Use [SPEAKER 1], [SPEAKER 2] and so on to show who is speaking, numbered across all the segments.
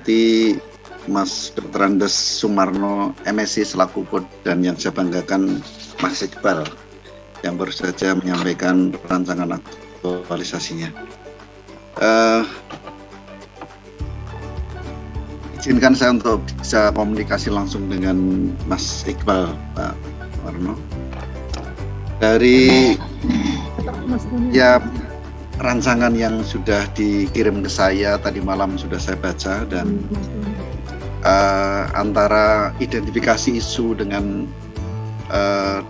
[SPEAKER 1] hormati Mas Dr. Andes Sumarno, MSc selaku Kod, dan yang saya banggakan Mas Iqbal yang baru saja menyampaikan rancangan aktualisasinya. Izinkan saya untuk bisa komunikasi langsung dengan Mas Iqbal, Pak Warno. Dari ya rancangan yang sudah dikirim ke saya tadi malam sudah saya baca, dan antara identifikasi isu dengan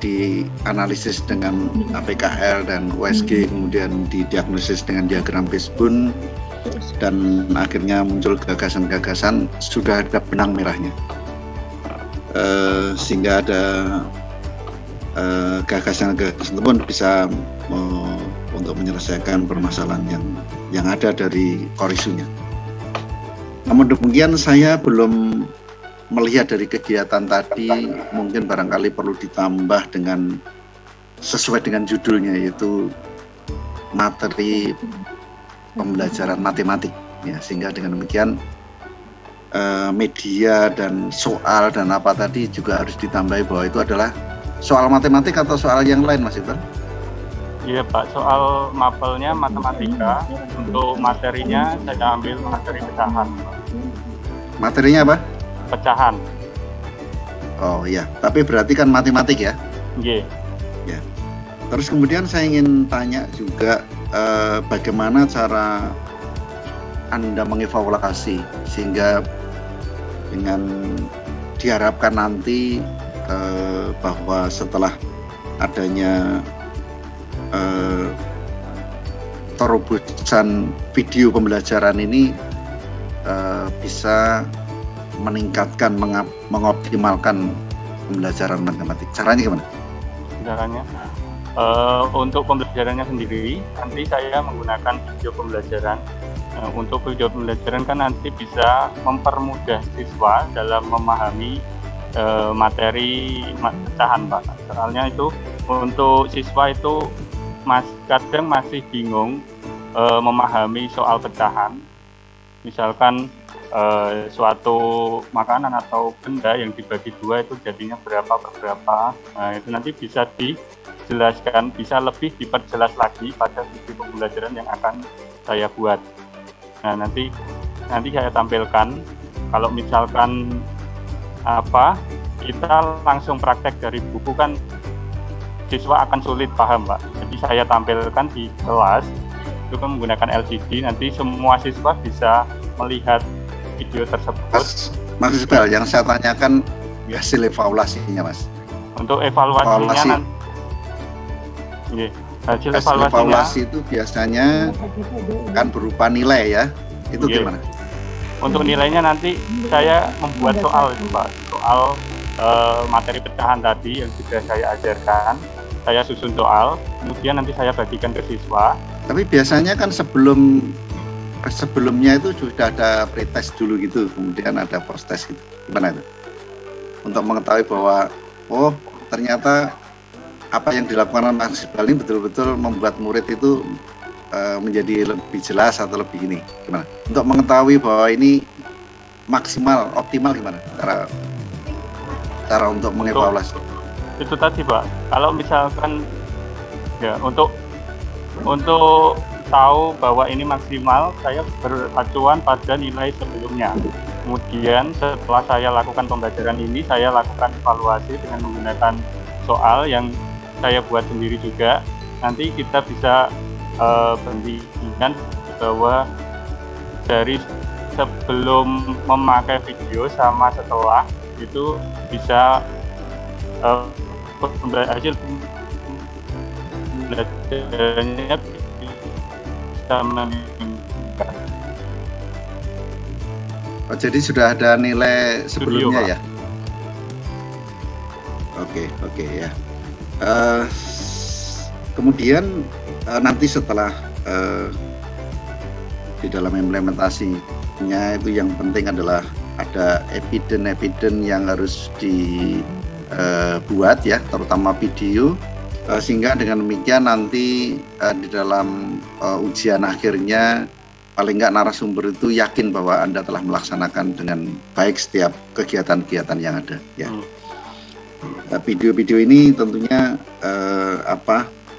[SPEAKER 1] dianalisis dengan APKL dan USG, kemudian didiagnosis dengan diagram Fishbone, dan akhirnya muncul gagasan-gagasan, sudah ada benang merahnya, sehingga ada gagasan-gagasan pun bisa untuk menyelesaikan permasalahan yang ada dari core isunya. Namun demikian, saya belum melihat dari kegiatan tadi, mungkin barangkali perlu ditambah dengan sesuai dengan judulnya, yaitu materi pembelajaran matematik, ya, sehingga dengan demikian media dan soal dan apa tadi juga harus ditambahi bahwa itu adalah soal matematik atau soal yang lain, Mas Iqbal?
[SPEAKER 2] Iya Pak, soal mapelnya matematika, untuk materinya saya ambil materi pecahan.
[SPEAKER 1] Materinya apa?
[SPEAKER 2] Pecahan.
[SPEAKER 1] Oh iya, tapi berarti kan matematik ya?
[SPEAKER 2] Iya.
[SPEAKER 1] Ya. Terus kemudian saya ingin tanya juga bagaimana cara Anda mengevaluasi sehingga dengan diharapkan nanti bahwa setelah adanya terobosan video pembelajaran ini bisa meningkatkan, mengoptimalkan pembelajaran matematik. Caranya gimana?
[SPEAKER 2] Caranya untuk pembelajarannya sendiri nanti saya menggunakan video pembelajaran. Untuk video pembelajaran kan nanti bisa mempermudah siswa dalam memahami materi pecahan, Pak. Soalnya itu untuk siswa itu kadang masih bingung memahami soal pecahan. Misalkan suatu makanan atau benda yang dibagi dua itu jadinya berapa per berapa. Nah, itu nanti bisa dijelaskan, bisa lebih diperjelas lagi pada video pembelajaran yang akan saya buat. Nah, nanti saya tampilkan. Kalau misalkan kita langsung praktek dari buku kan siswa akan sulit paham, Pak. Jadi saya tampilkan di kelas itu kan menggunakan LCD, nanti semua siswa bisa melihat video tersebut.
[SPEAKER 1] Mas Iqbal, yang saya tanyakan hasil evaluasinya, Mas.
[SPEAKER 2] Untuk evaluasinya hasil
[SPEAKER 1] evaluasi itu biasanya kan berupa nilai ya. Itu gimana?
[SPEAKER 2] Untuk nilainya nanti saya membuat soal itu, Pak. Soal materi pecahan tadi yang sudah saya ajarkan, saya susun soal, kemudian nanti saya bagikan ke siswa.
[SPEAKER 1] Tapi biasanya kan sebelumnya itu sudah ada pretest dulu gitu, kemudian ada post-test gitu. Gimana itu? Untuk mengetahui bahwa ternyata apa yang dilakukan Mas Iqbal ini betul-betul membuat murid itu menjadi lebih jelas atau lebih ini. Gimana? Untuk mengetahui bahwa ini maksimal, optimal gimana cara untuk mengevaluasi?
[SPEAKER 2] Itu tadi, Pak. Kalau misalkan ya untuk tahu bahwa ini maksimal, saya beracuan pada nilai sebelumnya. Kemudian setelah saya lakukan pembelajaran ini, saya lakukan evaluasi dengan menggunakan soal yang saya buat sendiri juga. Nanti kita bisa bandingkan bahwa dari sebelum memakai video sama setelah itu bisa hasil pembelajarannya bisa meningkat.
[SPEAKER 1] Jadi sudah ada nilai sebelumnya ya? Oke ya. Kemudian nanti setelah di dalam implementasinya itu yang penting adalah ada evidence yang harus dibuat ya, terutama video, sehingga dengan demikian nanti di dalam ujian akhirnya paling nggak narasumber itu yakin bahwa Anda telah melaksanakan dengan baik setiap kegiatan-kegiatan yang ada. Ya. Video-video ini tentunya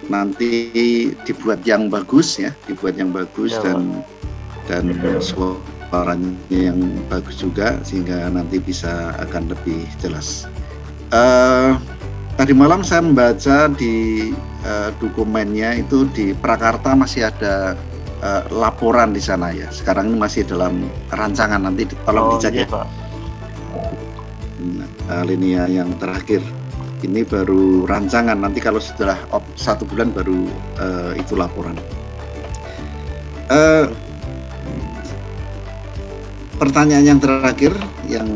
[SPEAKER 1] nanti dibuat yang bagus ya, dan suaranya yang bagus juga sehingga nanti bisa akan lebih jelas. Tadi malam saya membaca di dokumennya itu di Prakarta masih ada laporan di sana ya. Sekarang ini masih dalam rancangan, nanti tolong dicek ya. Linia yang terakhir ini baru rancangan, nanti kalau setelah 1 bulan baru itu laporan. Pertanyaan yang terakhir yang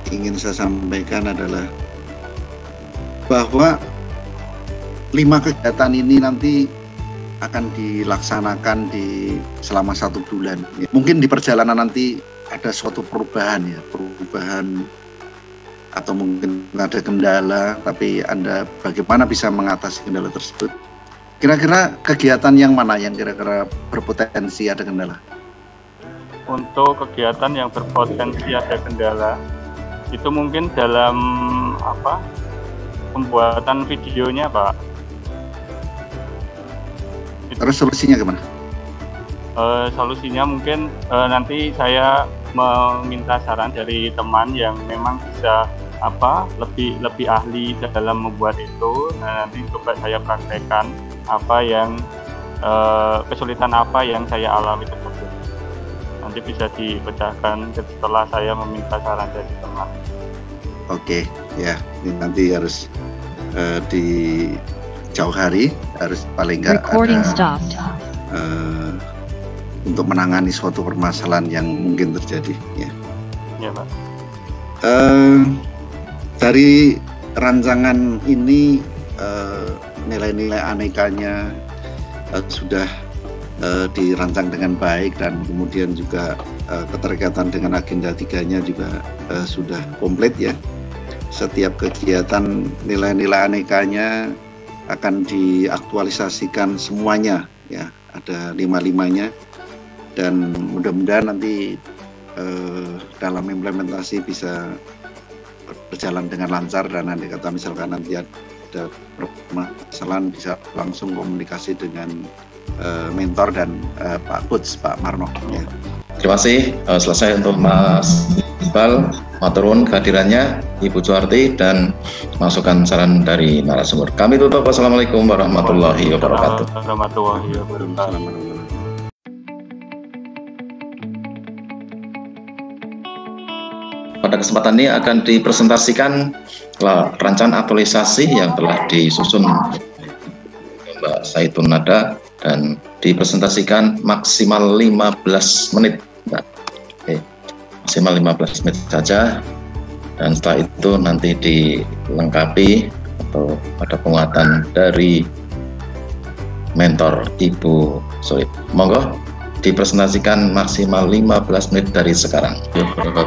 [SPEAKER 1] ingin saya sampaikan adalah bahwa 5 kegiatan ini nanti akan dilaksanakan selama 1 bulan. Mungkin di perjalanan nanti ada suatu perubahan atau mungkin ada kendala, tapi Anda bagaimana bisa mengatasi kendala tersebut? Kira-kira kegiatan yang mana yang kira-kira berpotensi ada kendala?
[SPEAKER 2] Untuk kegiatan yang berpotensi ada kendala, itu mungkin dalam pembuatan videonya, Pak.
[SPEAKER 1] Terus solusinya gimana?
[SPEAKER 2] Solusinya mungkin nanti saya meminta saran dari teman yang memang bisa lebih ahli dalam membuat itu. Nah, nanti coba saya praktekkan kesulitan apa yang saya alami tersebut. Nanti bisa dipecahkan setelah saya meminta saran dari teman.
[SPEAKER 1] Oke, ya, ini nanti harus di jauh hari, harus paling nggak ada untuk menangani suatu permasalahan yang mungkin terjadi. Ya,
[SPEAKER 2] ya Pak.
[SPEAKER 1] Dari rancangan ini nilai-nilai anekanya sudah dirancang dengan baik, dan kemudian juga keterkaitan dengan agenda 3-nya juga sudah komplit ya. Setiap kegiatan nilai-nilai anekanya akan diaktualisasikan semuanya ya, ada 5-5-nya, dan mudah-mudahan nanti dalam implementasi bisa berjalan dengan lancar, dan nanti kata misalkan nanti ada permasalahan bisa langsung komunikasi dengan mentor dan Pak Coach, Pak Marno ya.
[SPEAKER 3] Terima kasih. Selesai untuk Mas Iqbal, maturun kehadirannya, Ibu Suharti, dan masukan saran dari narasumber. Kami tutup. Wassalamualaikum warahmatullahi wabarakatuh. Pada kesempatan ini akan dipresentasikan rancangan aktualisasi yang telah disusun Mbak Saitun Nada, dan dipresentasikan maksimal 15 menit. Oke, maksimal 15 menit saja, dan setelah itu nanti dilengkapi atau ada penguatan dari mentor Ibu Soib. Monggo dipresentasikan maksimal 15 menit dari sekarang.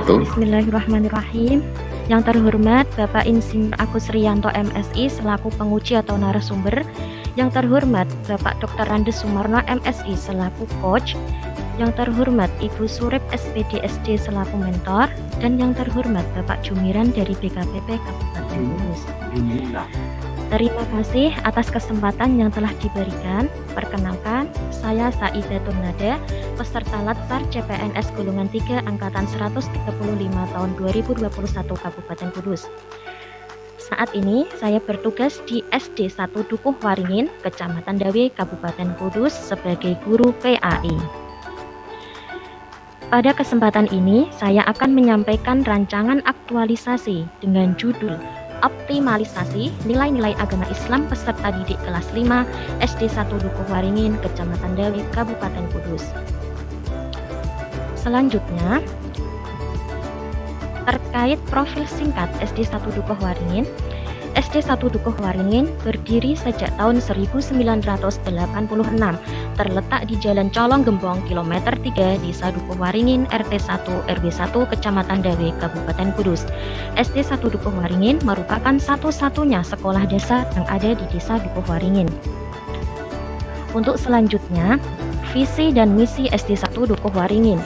[SPEAKER 4] Bismillahirrahmanirrahim. Yang terhormat Bapak Insinyur Agus Rianto MSI selaku penguji atau narasumber. Yang terhormat Bapak Dr. Randes Sumarno MSI selaku coach. Yang terhormat Ibu Surip SPD SD selaku mentor. Dan yang terhormat Bapak Jumiran dari BKPP Kabupaten Kudus. Terima kasih atas kesempatan yang telah diberikan. Perkenalkan, saya Saidatun Nada, peserta Latsar CPNS Golongan 3 Angkatan 135 tahun 2021 Kabupaten Kudus. Saat ini saya bertugas di SD 1 Dukuh Waringin, Kecamatan Dawe, Kabupaten Kudus sebagai guru PAI. Pada kesempatan ini, saya akan menyampaikan rancangan aktualisasi dengan judul Optimalisasi Nilai-Nilai Agama Islam Peserta Didik Kelas 5 SD 1 Dukuh Waringin, Kecamatan Dawe, Kabupaten Kudus. Selanjutnya, terkait profil singkat SD 1 Dukuh Waringin. SD 1 Dukuh Waringin berdiri sejak tahun 1986, terletak di Jalan Colong Gembong, kilometer 3, Desa Dukuh Waringin, RT 1 RW 1, Kecamatan Dawe, Kabupaten Kudus. SD 1 Dukuh Waringin merupakan satu-satunya sekolah dasar yang ada di Desa Dukuh Waringin. Untuk selanjutnya, Visi dan misi SD 1 Dukuh Waringin.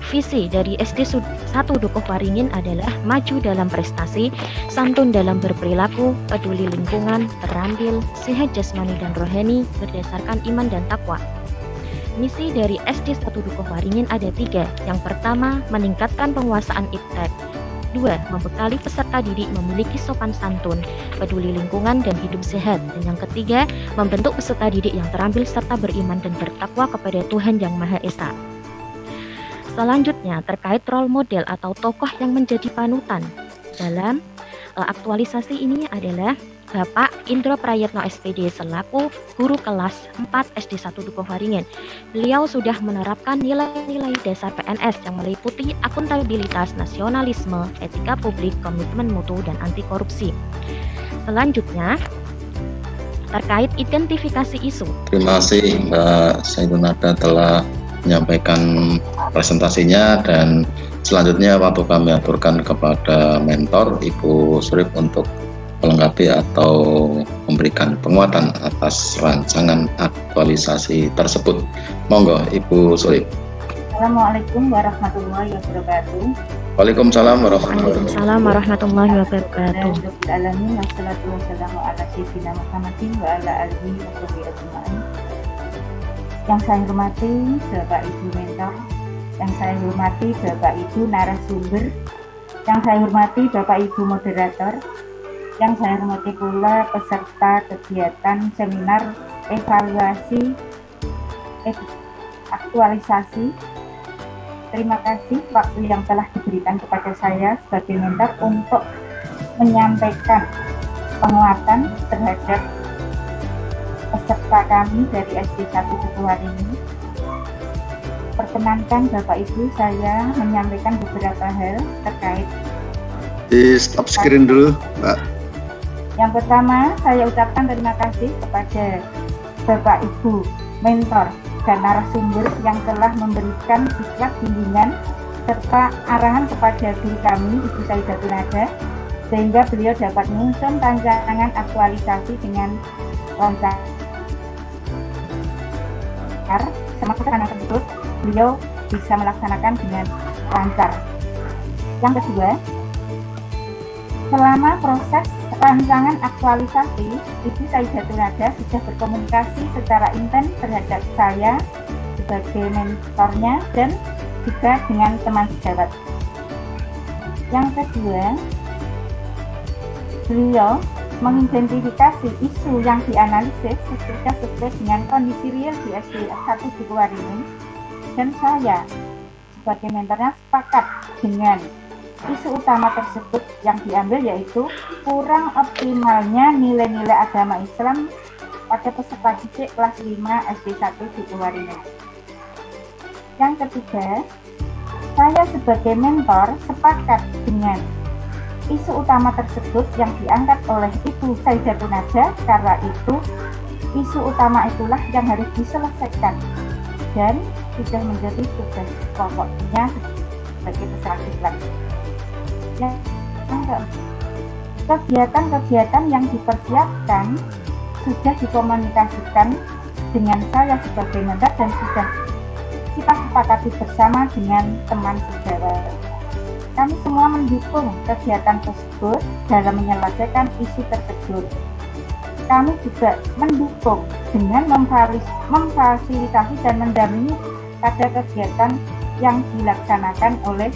[SPEAKER 4] Visi dari SD 1 Dukuh Waringin adalah maju dalam prestasi, santun dalam berperilaku, peduli lingkungan, terampil, sehat jasmani dan rohani berdasarkan iman dan takwa. Misi dari SD 1 Dukuh Waringin ada 3. Yang pertama, meningkatkan penguasaan iptek. 2. Membekali peserta didik memiliki sopan santun, peduli lingkungan, dan hidup sehat. Dan yang ketiga, membentuk peserta didik yang terampil serta beriman dan bertakwa kepada Tuhan Yang Maha Esa. Selanjutnya, terkait role model atau tokoh yang menjadi panutan. Dalam aktualisasi ini adalah Bapak Indro Prayetno SPD selaku guru kelas 4 SD 1 Dukuh Waringin. Beliau sudah menerapkan nilai-nilai dasar PNS yang meliputi akuntabilitas, nasionalisme, etika publik, komitmen mutu, dan anti korupsi. Selanjutnya, terkait identifikasi isu.
[SPEAKER 3] Terima kasih Mbak Saidunada telah menyampaikan presentasinya, dan selanjutnya waktu kami aturkan kepada mentor Ibu Surip untuk melengkapi atau memberikan penguatan atas rancangan aktualisasi tersebut. Monggo Ibu Surip.
[SPEAKER 5] Assalamualaikum warahmatullahi wabarakatuh.
[SPEAKER 3] Waalaikumsalam warahmatullahi
[SPEAKER 4] wabarakatuh.
[SPEAKER 5] Alamin wassalatu wassalamu ala sayyidina Muhammadin wa ala alihi wa sahbihi ajma'in. Yang saya hormati Bapak Ibu mentor, yang saya hormati Bapak Ibu narasumber, yang saya hormati Bapak Ibu moderator, yang saya hormati pula peserta kegiatan seminar evaluasi aktualisasi. Terima kasih waktu yang telah diberikan kepada saya sebagai mentor untuk menyampaikan penguatan terhadap peserta kami dari SD 1 Dukuh Waringin. Perkenankan Bapak Ibu saya menyampaikan beberapa hal terkait.
[SPEAKER 1] Di stop screen dulu, Mbak.
[SPEAKER 5] Yang pertama, saya ucapkan terima kasih kepada Bapak Ibu mentor dan narasumber yang telah memberikan diklat bimbingan serta arahan kepada guru kami, Ibu Saidatunada, sehingga beliau dapat menyusun rancangan aktualisasi dengan lancar. Semangat tersebut beliau bisa melaksanakan dengan lancar. Yang kedua, selama proses rancangan aktualisasi, Ibu Saidatunada sudah berkomunikasi secara intens terhadap saya sebagai mentornya dan juga dengan teman sejawat. Yang kedua, beliau mengidentifikasi isu yang dianalisis sesuai dengan kondisi real di SD 1 Dukuh Waringin, dan saya sebagai mentornya sepakat dengan isu utama tersebut yang diambil, yaitu kurang optimalnya nilai-nilai agama Islam pada peserta didik kelas 5 SD 1 Dukuh Waringin. Yang ketiga, saya sebagai mentor sepakat dengan isu utama tersebut yang diangkat oleh Ibu Saidatunada, karena itu isu utama itulah yang harus diselesaikan dan sudah menjadi tugas pokoknya sebagai peserta diklat. Kegiatan-kegiatan yang dipersiapkan sudah dikomunikasikan dengan saya sebagai mentor dan sudah kita sepakati bersama dengan teman sejawat. Kami semua mendukung kegiatan tersebut dalam menyelesaikan isu tersebut. Kami juga mendukung dengan memfasilitasi dan mendampingi pada kegiatan yang dilaksanakan oleh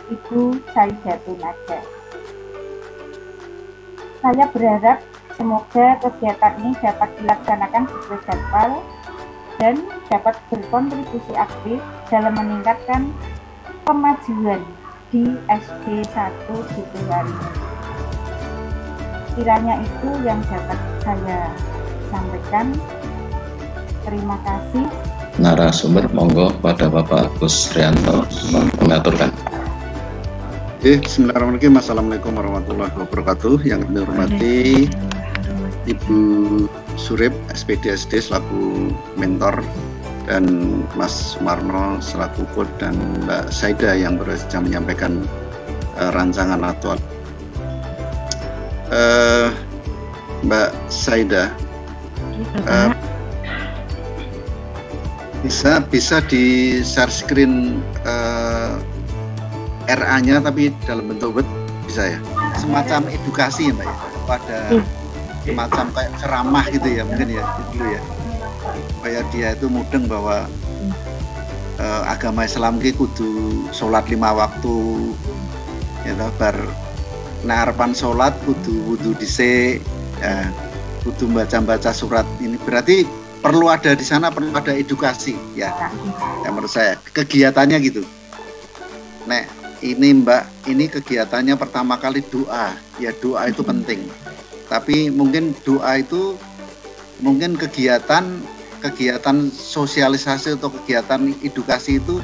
[SPEAKER 5] Ibu Saidatunada. Saya berharap semoga kegiatan ini dapat dilaksanakan sesuai jadwal dan dapat berkontribusi aktif dalam meningkatkan kemajuan di SD 1 Dukuh Waringin. Kiranya itu yang dapat saya sampaikan. Terima kasih.
[SPEAKER 3] Narasumber, monggo pada Bapak Agus Rianto mengaturkan.
[SPEAKER 1] Bismillahirrahmanirrahim. Assalamualaikum warahmatullahi wabarakatuh. Yang kami hormati Ibu Surip SPD SD selaku mentor, dan Mas Sumarno selaku coach, dan Mbak Saida yang baru saja menyampaikan rancangan aktual. Mbak Saida, Bisa di share screen RA-nya tapi dalam bentuk Word bisa ya. Semacam edukasi ya Mbak ya. Pada semacam kayak ceramah gitu ya mungkin ya dulu ya. Supaya dia itu mudeng bahwa agama Islam ki kudu sholat 5 waktu ya bar harapan sholat kudu wudu dhisik ya, kudu baca surat ini berarti perlu ada di sana, perlu ada edukasi ya menurut saya kegiatannya gitu. Nek ini Mbak, ini kegiatannya pertama kali doa ya, doa itu penting tapi mungkin doa itu mungkin kegiatan sosialisasi atau kegiatan edukasi itu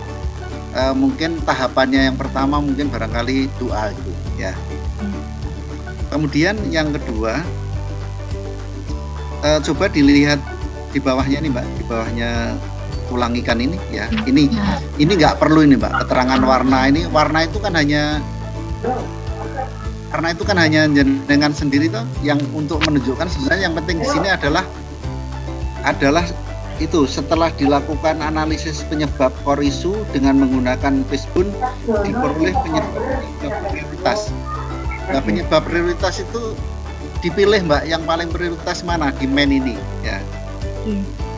[SPEAKER 1] mungkin tahapannya yang pertama mungkin barangkali doa gitu ya. Kemudian yang kedua coba dilihat di bawahnya nih Mbak, di bawahnya tulang ikan ini ya. Ini nggak perlu ini Mbak keterangan warna ini. Warna itu kan hanya karena itu kan hanya dengan sendiri toh yang untuk menunjukkan sebenarnya yang penting di sini adalah itu setelah dilakukan analisis penyebab korisu dengan menggunakan Fishbone diperoleh penyebab prioritas. Nah, penyebab prioritas itu dipilih Mbak yang paling prioritas mana di main ini ya.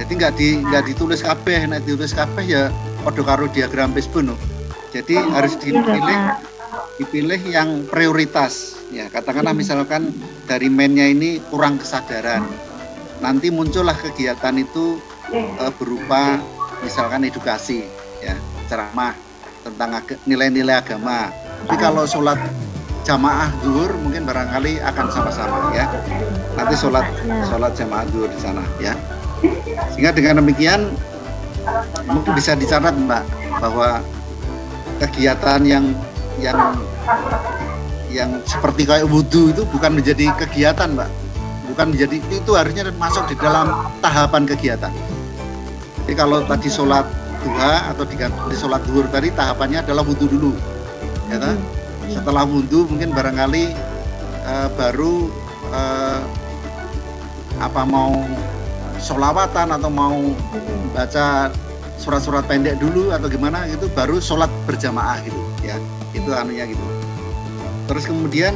[SPEAKER 1] Jadi nggak ditulis kabeh, nek ditulis kabeh ya padha karo diagram Fishbone. Jadi harus dipilih yang prioritas ya. Katakanlah misalkan dari mainnya ini kurang kesadaran. Nanti muncullah kegiatan itu berupa misalkan edukasi ya, ceramah tentang nilai-nilai agama. Tapi kalau sholat jamaah zuhur mungkin barangkali akan sama-sama ya. Nanti sholat jamaah zuhur di sana ya. Sehingga dengan demikian mungkin bisa dicatat Mbak bahwa kegiatan yang seperti kayak wudhu itu bukan menjadi kegiatan Mbak, bukan menjadi, itu harusnya masuk di dalam tahapan kegiatan. Jadi kalau tadi sholat duha atau diganti sholat zuhur tadi tahapannya adalah wudhu dulu ya kan? Setelah wudhu mungkin barangkali baru mau sholawatan atau mau baca surat-surat pendek dulu atau gimana gitu, baru sholat berjamaah gitu ya, itu anunya gitu. Terus kemudian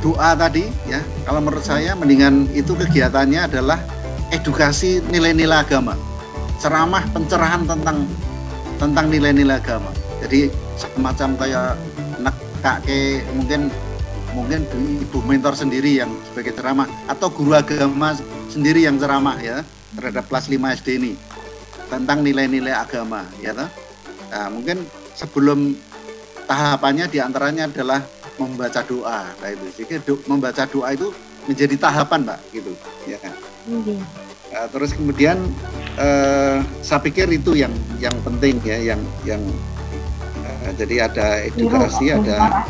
[SPEAKER 1] doa tadi ya, kalau menurut saya mendingan itu kegiatannya adalah edukasi nilai-nilai agama, ceramah pencerahan tentang nilai-nilai agama. Jadi semacam kayak kakek mungkin ibu mentor sendiri yang sebagai ceramah atau guru agama sendiri yang ceramah ya terhadap kelas 5 SD ini tentang nilai-nilai agama ya toh. Nah, mungkin sebelum tahapannya diantaranya adalah membaca doa, nah itu. Jadi membaca doa itu menjadi tahapan Mbak gitu ya kan. Terus kemudian saya pikir itu yang penting ya, yang jadi ada edukasi, ada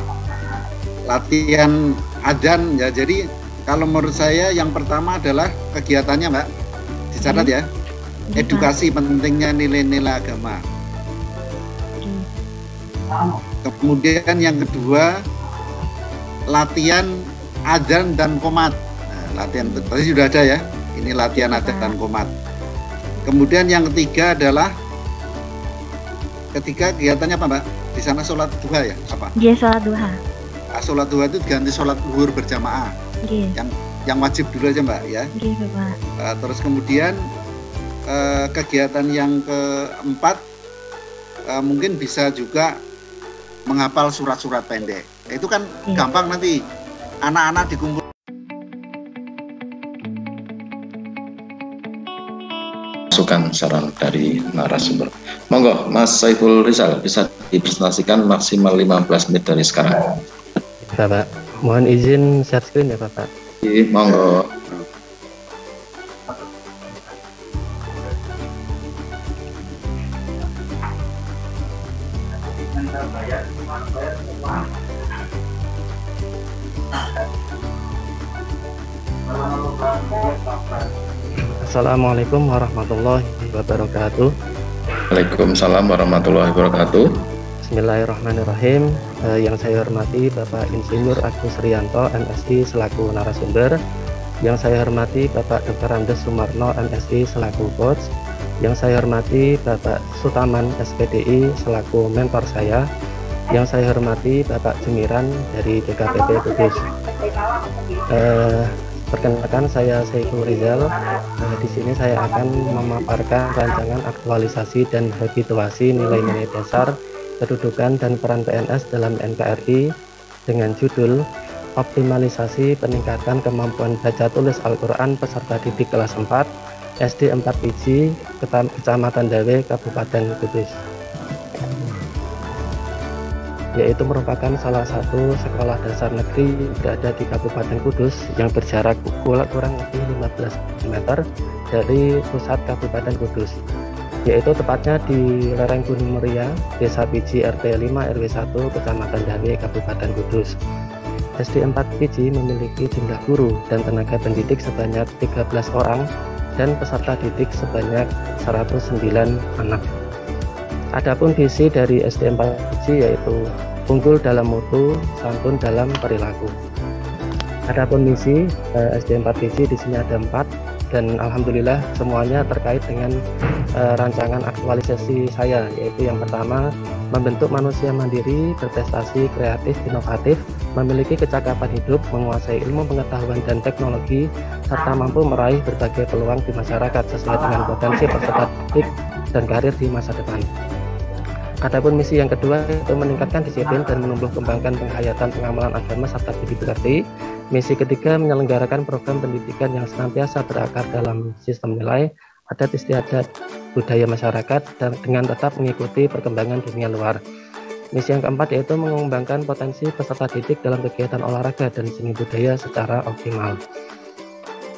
[SPEAKER 1] latihan adzan ya. Jadi kalau menurut saya yang pertama adalah kegiatannya Mbak, dicatat ya, edukasi pentingnya nilai-nilai agama. Kemudian yang kedua latihan adzan dan qomat. Nah, latihan tadi sudah ada ya, ini latihan adzan dan qomat. Kemudian yang ketiga adalah kegiatannya apa Mbak? Di sana sholat duha ya apa?
[SPEAKER 4] Iya, sholat duha.
[SPEAKER 1] Sholat duha itu ganti sholat zuhur berjamaah. Yang wajib dulu aja Mbak ya. Terus kemudian kegiatan yang keempat mungkin bisa juga menghafal surat-surat pendek. Itu kan gampang nanti anak-anak dikumpul.
[SPEAKER 3] Masukan saran dari narasumber. Monggo Mas Saiful Rizal bisa dipresentasikan maksimal 15 menit dari sekarang.
[SPEAKER 6] Bapak, mohon izin share screen ya Bapak.
[SPEAKER 3] Monggo.
[SPEAKER 6] Assalamualaikum warahmatullahi wabarakatuh.
[SPEAKER 3] Waalaikumsalam warahmatullahi wabarakatuh.
[SPEAKER 6] Bismillahirrahmanirrahim. Yang saya hormati Bapak Insinyur Agus Riyanto MSI selaku narasumber, Yang saya hormati Bapak Dr. Randes Sumarno MSI selaku coach. Yang saya hormati Bapak Sutaman SPDI selaku mentor saya. Yang saya hormati Bapak Jemiran dari DKPP Kudus. Perkenalkan, saya Saiful Rizal. Di sini saya akan memaparkan rancangan aktualisasi dan habituasi nilai-nilai dasar, kedudukan dan peran PNS dalam NKRI dengan judul Optimalisasi Peningkatan Kemampuan Baca Tulis Al-Quran Peserta Didik kelas 4 SD 4 Piji, Kecamatan Dawe, Kabupaten Kudus, yaitu merupakan salah satu sekolah dasar negeri berada di Kabupaten Kudus yang berjarak kurang lebih 15 km dari pusat Kabupaten Kudus, yaitu tepatnya di lereng Gunung Muria, Desa Piji RT 5 RW 1, Kecamatan Dawe, Kabupaten Kudus. SD 4 Piji memiliki jumlah guru dan tenaga pendidik sebanyak 13 orang dan peserta didik sebanyak 109 anak. Adapun visi dari SD 4 Piji yaitu unggul dalam mutu, santun dalam perilaku. Adapun misi SD 4 Piji di sini ada 4 dan alhamdulillah semuanya terkait dengan rancangan aktualisasi saya, yaitu yang pertama, membentuk manusia mandiri, berprestasi, kreatif, inovatif, memiliki kecakapan hidup, menguasai ilmu pengetahuan dan teknologi, serta mampu meraih berbagai peluang di masyarakat sesuai dengan potensi peserta didik dan karir di masa depan. Adapun misi yang kedua yaitu meningkatkan disiplin dan menumbuh kembangkan penghayatan pengamalan agama serta budi pekerti. Misi ketiga menyelenggarakan program pendidikan yang senantiasa berakar dalam sistem nilai, adat istiadat, budaya masyarakat dan dengan tetap mengikuti perkembangan dunia luar. Misi yang keempat yaitu mengembangkan potensi peserta didik dalam kegiatan olahraga dan seni budaya secara optimal.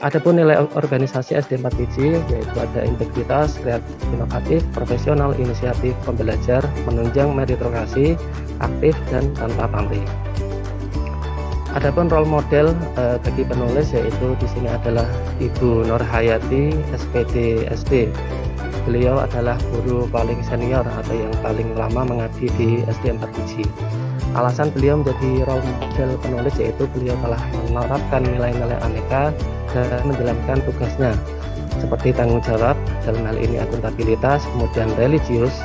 [SPEAKER 6] Adapun nilai organisasi SD 4 Piji yaitu ada integritas, kreatif, inovatif, profesional, inisiatif, pembelajar, menunjang meritokrasi, aktif dan tanpa pamrih. Adapun role model bagi penulis yaitu di sini adalah Ibu Nur Hayati SPD SD. Beliau adalah guru paling senior atau yang paling lama mengabdi di SD 4 Piji. Alasan beliau menjadi role model penulis yaitu beliau telah menerapkan nilai-nilai aneka dan menjalankan tugasnya seperti tanggung jawab, dalam hal ini akuntabilitas, kemudian religius,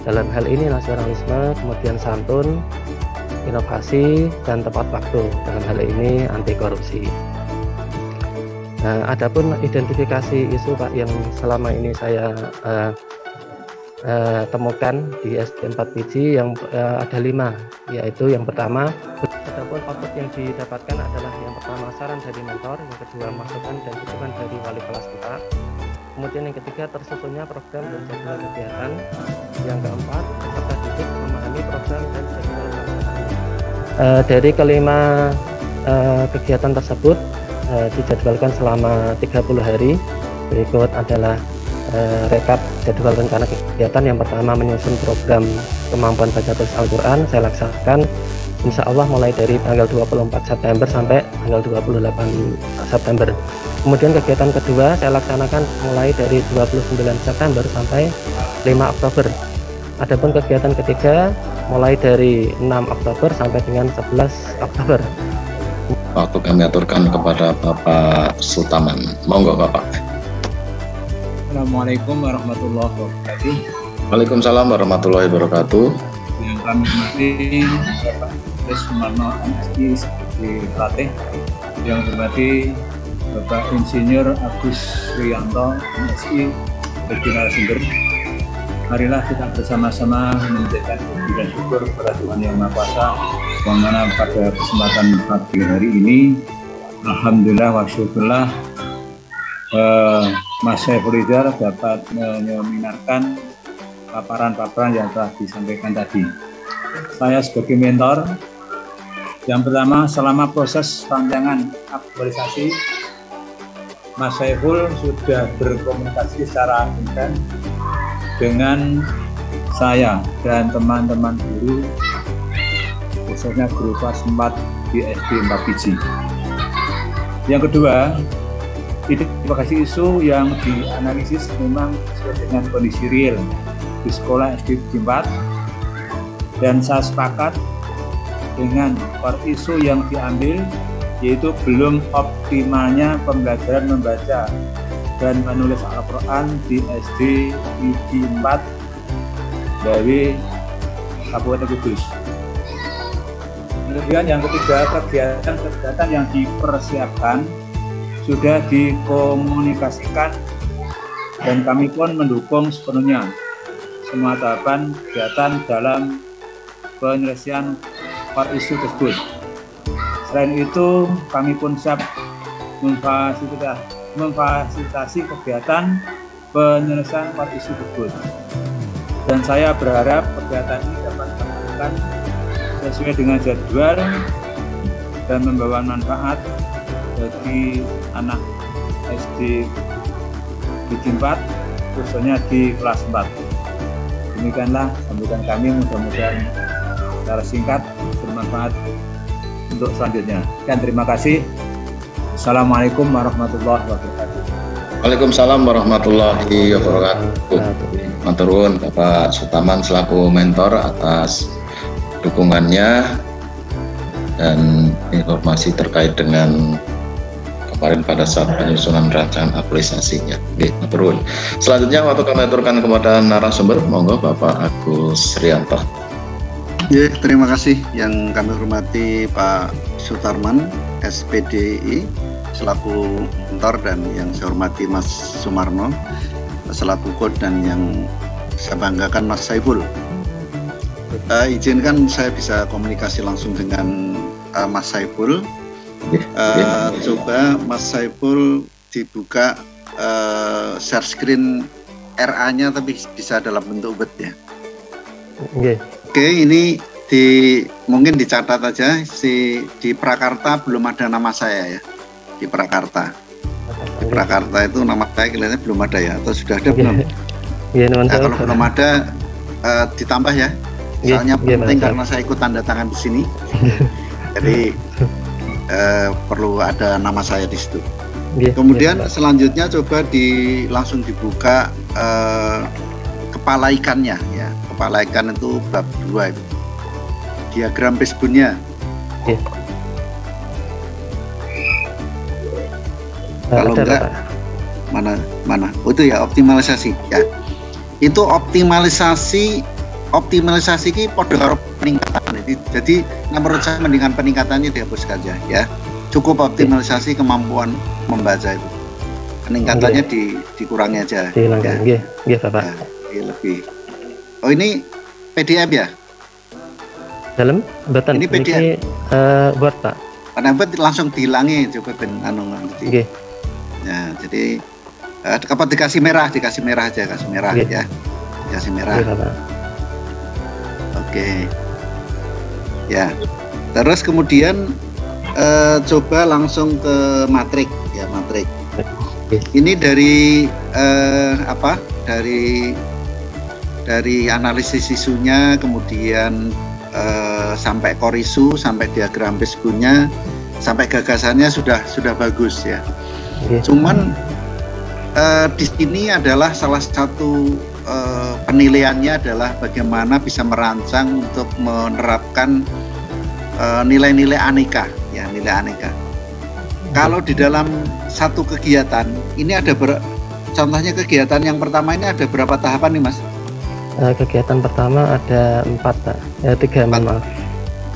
[SPEAKER 6] dalam hal ini nasionalisme, kemudian santun, inovasi, dan tepat waktu, dalam hal ini anti korupsi. Nah, adapun identifikasi isu Pak yang selama ini saya temukan di SD 4 Piji yang ada 5, yaitu yang pertama, adapun output yang didapatkan adalah yang pertama saran dari mentor, yang kedua masukan dan dukungan dari wali kelas kita, kemudian yang ketiga tersusunnya program dan jadwal kegiatan, yang keempat peserta didik memahami program dan jadwal pelaksanaan. Dari kelima kegiatan tersebut dijadwalkan selama 30 hari. Berikut adalah rekap jadwal rencana kegiatan. Yang pertama menyusun program kemampuan baca tulis Al-Quran, saya laksanakan insya Allah mulai dari tanggal 24 September sampai tanggal 28 September. Kemudian kegiatan kedua saya laksanakan mulai dari 29 September sampai 5 Oktober. Adapun kegiatan ketiga mulai dari 6 Oktober sampai dengan 11 Oktober.
[SPEAKER 3] Waktu kami aturkan kepada Bapak Sutaman. Monggo Bapak.
[SPEAKER 7] Assalamualaikum warahmatullahi wabarakatuh.
[SPEAKER 3] Waalaikumsalam warahmatullahi wabarakatuh.
[SPEAKER 7] Yang kami hormati Bapak Randes Sumarno MSI sebagai pelatih, yang hormati Bapak Insinyur Agus Rianto MSI sebagai narasumber. Marilah kita bersama-sama menjadikan puji dan syukur kepada Tuhan Yang Maha Kuasa, yang mana pada kesempatan pagi hari ini, alhamdulillah wa syukurlah, Mas Saiful Rizal dapat menyeminarkan paparan-paparan yang telah disampaikan tadi. Saya sebagai mentor, yang pertama selama proses rancangan aktualisasi, Mas Saiful sudah berkomunikasi secara intens dengan saya dan teman-teman guru, khususnya guru kelas 4 di SD 4 Piji. Yang kedua, identifikasi isu yang dianalisis memang sesuai dengan kondisi real di sekolah SD 4, dan saya sepakat dengan core isu yang diambil yaitu belum optimalnya pembelajaran membaca dan menulis Al-Quran di SD Negeri 4 dari Kabupaten Kudus. Kemudian yang ketiga, kegiatan yang dipersiapkan sudah dikomunikasikan dan kami pun mendukung sepenuhnya semua tahapan kegiatan dalam penyelesaian core issue tersebut. Selain itu, kami pun siap memfasilitasi kegiatan penyelesaian core issue tersebut. Dan saya berharap kegiatan ini dapat dilakukan sesuai dengan jadwal dan membawa manfaat bagi anak SD Negeri 4, khususnya di kelas 4. Demikianlah sambutan kami, mudah-mudahan secara singkat bermanfaat untuk selanjutnya. Dan terima kasih. Assalamualaikum warahmatullahi wabarakatuh.
[SPEAKER 3] Waalaikumsalam warahmatullahi wabarakatuh. Matur nuwun Bapak Sutaman selaku mentor atas dukungannya dan informasi terkait dengan kemarin pada saat penyusunan rancangan aplikasinya. Oke, matur nuwun. Selanjutnya waktu kami aturkan kepada narasumber, monggo Bapak Agus Rianto.
[SPEAKER 1] Ya, terima kasih yang kami hormati Pak Sutarman, SPDI, selaku mentor, dan yang saya hormati Mas Sumarno, selaku coach, dan yang saya banggakan Mas Saiful. Izinkan saya bisa komunikasi langsung dengan Mas Saiful. Coba Mas Saiful dibuka share screen RA-nya, tapi bisa dalam bentuk word ya. Oke, ini mungkin dicatat aja, di Prakarta belum ada nama saya ya. Di Prakarta itu nama saya kelihatannya belum ada ya, atau sudah ada belum? Kalau belum ada ditambah ya. Soalnya penting karena saya ikut tanda tangan di sini. Jadi perlu ada nama saya di situ. Kemudian selanjutnya coba langsung dibuka kepala ikannya ya. Kepala ikan itu bab 2 itu. Diagram Facebooknya. Kalau enggak mana? Oh, itu ya optimalisasi ya. Itu optimalisasi ki pada karo peningkatan. Jadi menurut saya mendingan peningkatannya dihapus saja ya. Cukup optimalisasi kemampuan membaca itu. Peningkatannya dikurangi aja.
[SPEAKER 6] Iya, Bapak.
[SPEAKER 1] Ya, lebih. Oh, ini PDF ya?
[SPEAKER 6] Dalam batan
[SPEAKER 1] ini PDF.
[SPEAKER 6] Buat Pak.
[SPEAKER 1] Kenapa langsung dihilangi coba ben nanti. Ya, jadi kapan dikasih merah aja, kasih merah ya. Dikasih merah. Oke. Ya. Terus kemudian coba langsung ke matrik ya, matrik. Ini dari dari analisis isunya, kemudian sampai core issue, sampai diagram Facebooknya, sampai gagasannya sudah bagus ya. Cuman di sini adalah salah satu penilaiannya adalah bagaimana bisa merancang untuk menerapkan nilai-nilai aneka ya, nilai aneka. Kalau di dalam satu kegiatan ini ada contohnya kegiatan yang pertama ini ada berapa tahapan nih Mas?
[SPEAKER 6] Kegiatan pertama ada 4 Pak. 3 maaf.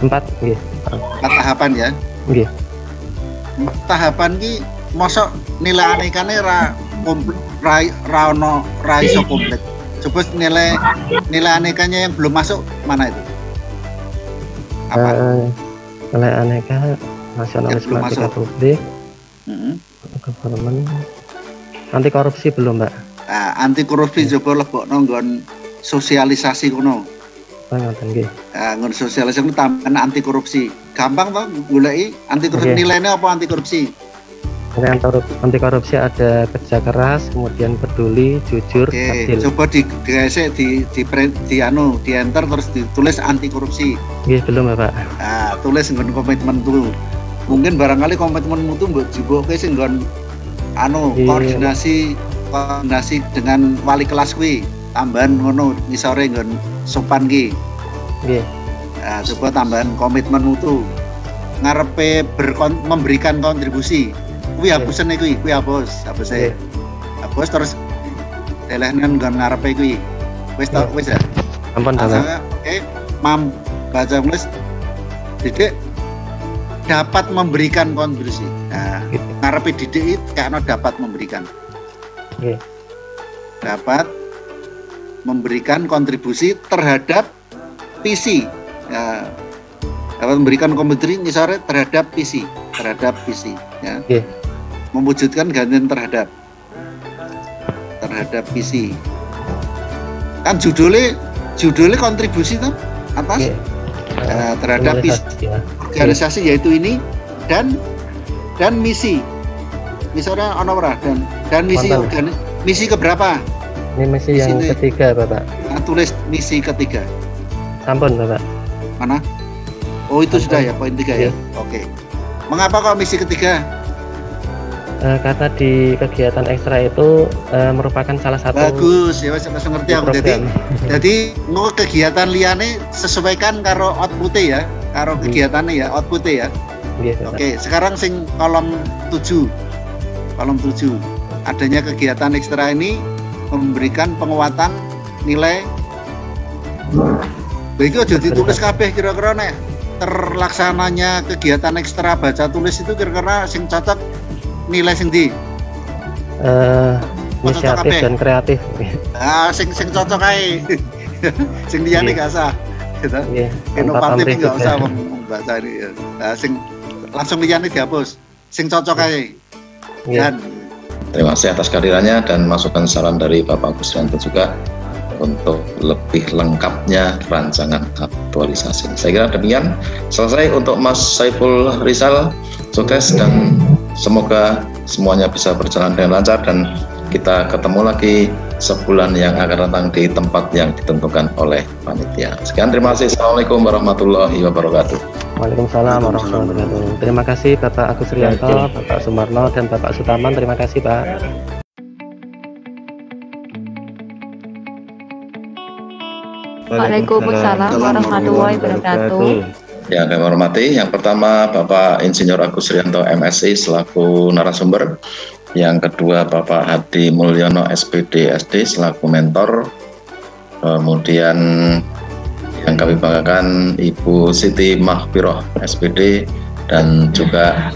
[SPEAKER 6] 4 nggih.
[SPEAKER 1] 4 tahapan ya.
[SPEAKER 6] Nggih.
[SPEAKER 1] Tahapan ki mosok nilai anekane ra iso komplit. Coba nilai anekanya yang belum masuk mana itu? Apa?
[SPEAKER 6] Nilai aneka nasionalisme etika publik. Government. Anti korupsi belum, Mbak?
[SPEAKER 1] Anti korupsi coba lebokno nggon sosialisasi kuno.
[SPEAKER 6] Ngoten nggih.
[SPEAKER 1] Nggon sosialisasi kuno tambahan anti korupsi. Gampang toh goleki anti korupsi. Nilainya apa anti korupsi?
[SPEAKER 6] Anti korupsi ada kerja keras, kemudian peduli, jujur, adil.
[SPEAKER 1] Coba digesek di enter terus ditulis anti korupsi.
[SPEAKER 6] Nggih, belum, Pak.
[SPEAKER 1] Tulis nggon komitmen tuh. Mungkin barangkali komitmenmu tuh mbok juboke sing nggon koordinasi dengan wali kelas kuwi. Tambahan ngono ngisore nggon sopan ki. Nggih. Coba tambahan komitmen mutu. ngarepe memberikan kontribusi. Kuwi hapusen kuwi hapus terus delehnen nggon ngarepe kuwi. Wis ta wis ya.
[SPEAKER 6] Ampun Bapak.
[SPEAKER 1] Oke, baca tulis Didik dapat memberikan kontribusi. Nah, ngarepe Didik itu karena dapat memberikan. Dapat memberikan kontribusi terhadap PC. Ya, dapat memberikan kontribusi misalnya terhadap PC ya. Mewujudkan gantian terhadap PC. Kan judulnya kontribusi kan atas terhadap organisasi yaitu ini dan misi. Misalnya ono ora dan misi keberapa?
[SPEAKER 6] Ini misi yang ketiga, Bapak.
[SPEAKER 1] Nah, tulis misi ketiga.
[SPEAKER 6] Sampun, Bapak.
[SPEAKER 1] Mana? Oh, itu sudah ya, poin 3 ya. Oke. Mengapa kok misi ketiga?
[SPEAKER 6] Karena di kegiatan ekstra itu merupakan salah satu.
[SPEAKER 1] Bagus, ya wis ngerti aku. Jadi mau kegiatan liane sesuaikan karo output ya, karo kegiatannya ya, output ya. Oke, sekarang sing kolom 7. Adanya kegiatan ekstra ini memberikan penguatan nilai. Begitu aja ditulis kabeh kira-kira nek terlaksananya kegiatan ekstra baca tulis itu kira-kira sing cocok nilai sing di
[SPEAKER 6] inisiatif dan kreatif.
[SPEAKER 1] Sing cocok ae. Sing liyane gak usah. Gitu. Inovatif enggak usah membaca ini ya. Sing langsung liyane dihapus. Sing cocok ae. Dan
[SPEAKER 3] terima kasih atas kehadirannya dan masukan saran dari Bapak Agus Rianto juga untuk lebih lengkapnya rancangan aktualisasi. Saya kira demikian. Selesai untuk Mas Saiful Rizal. Sukses dan semoga semuanya bisa berjalan dengan lancar dan kita ketemu lagi sebulan yang akan datang di tempat yang ditentukan oleh panitia. Sekian, terima kasih. Assalamualaikum warahmatullahi wabarakatuh.
[SPEAKER 6] Waalaikumsalam warahmatullahi wabarakatuh. Terima kasih Bapak Agus Rianto, Bapak Sumarno, dan Bapak Sutaman. Terima kasih, Pak.
[SPEAKER 8] Waalaikumsalam warahmatullahi wabarakatuh.
[SPEAKER 3] Ya, kami hormati yang pertama Bapak Insinyur Agus Rianto MSI selaku narasumber, yang kedua Bapak Hadi Mulyono SPD SD selaku mentor, kemudian yang kami banggakan Ibu Siti Mahfiroh SPD dan juga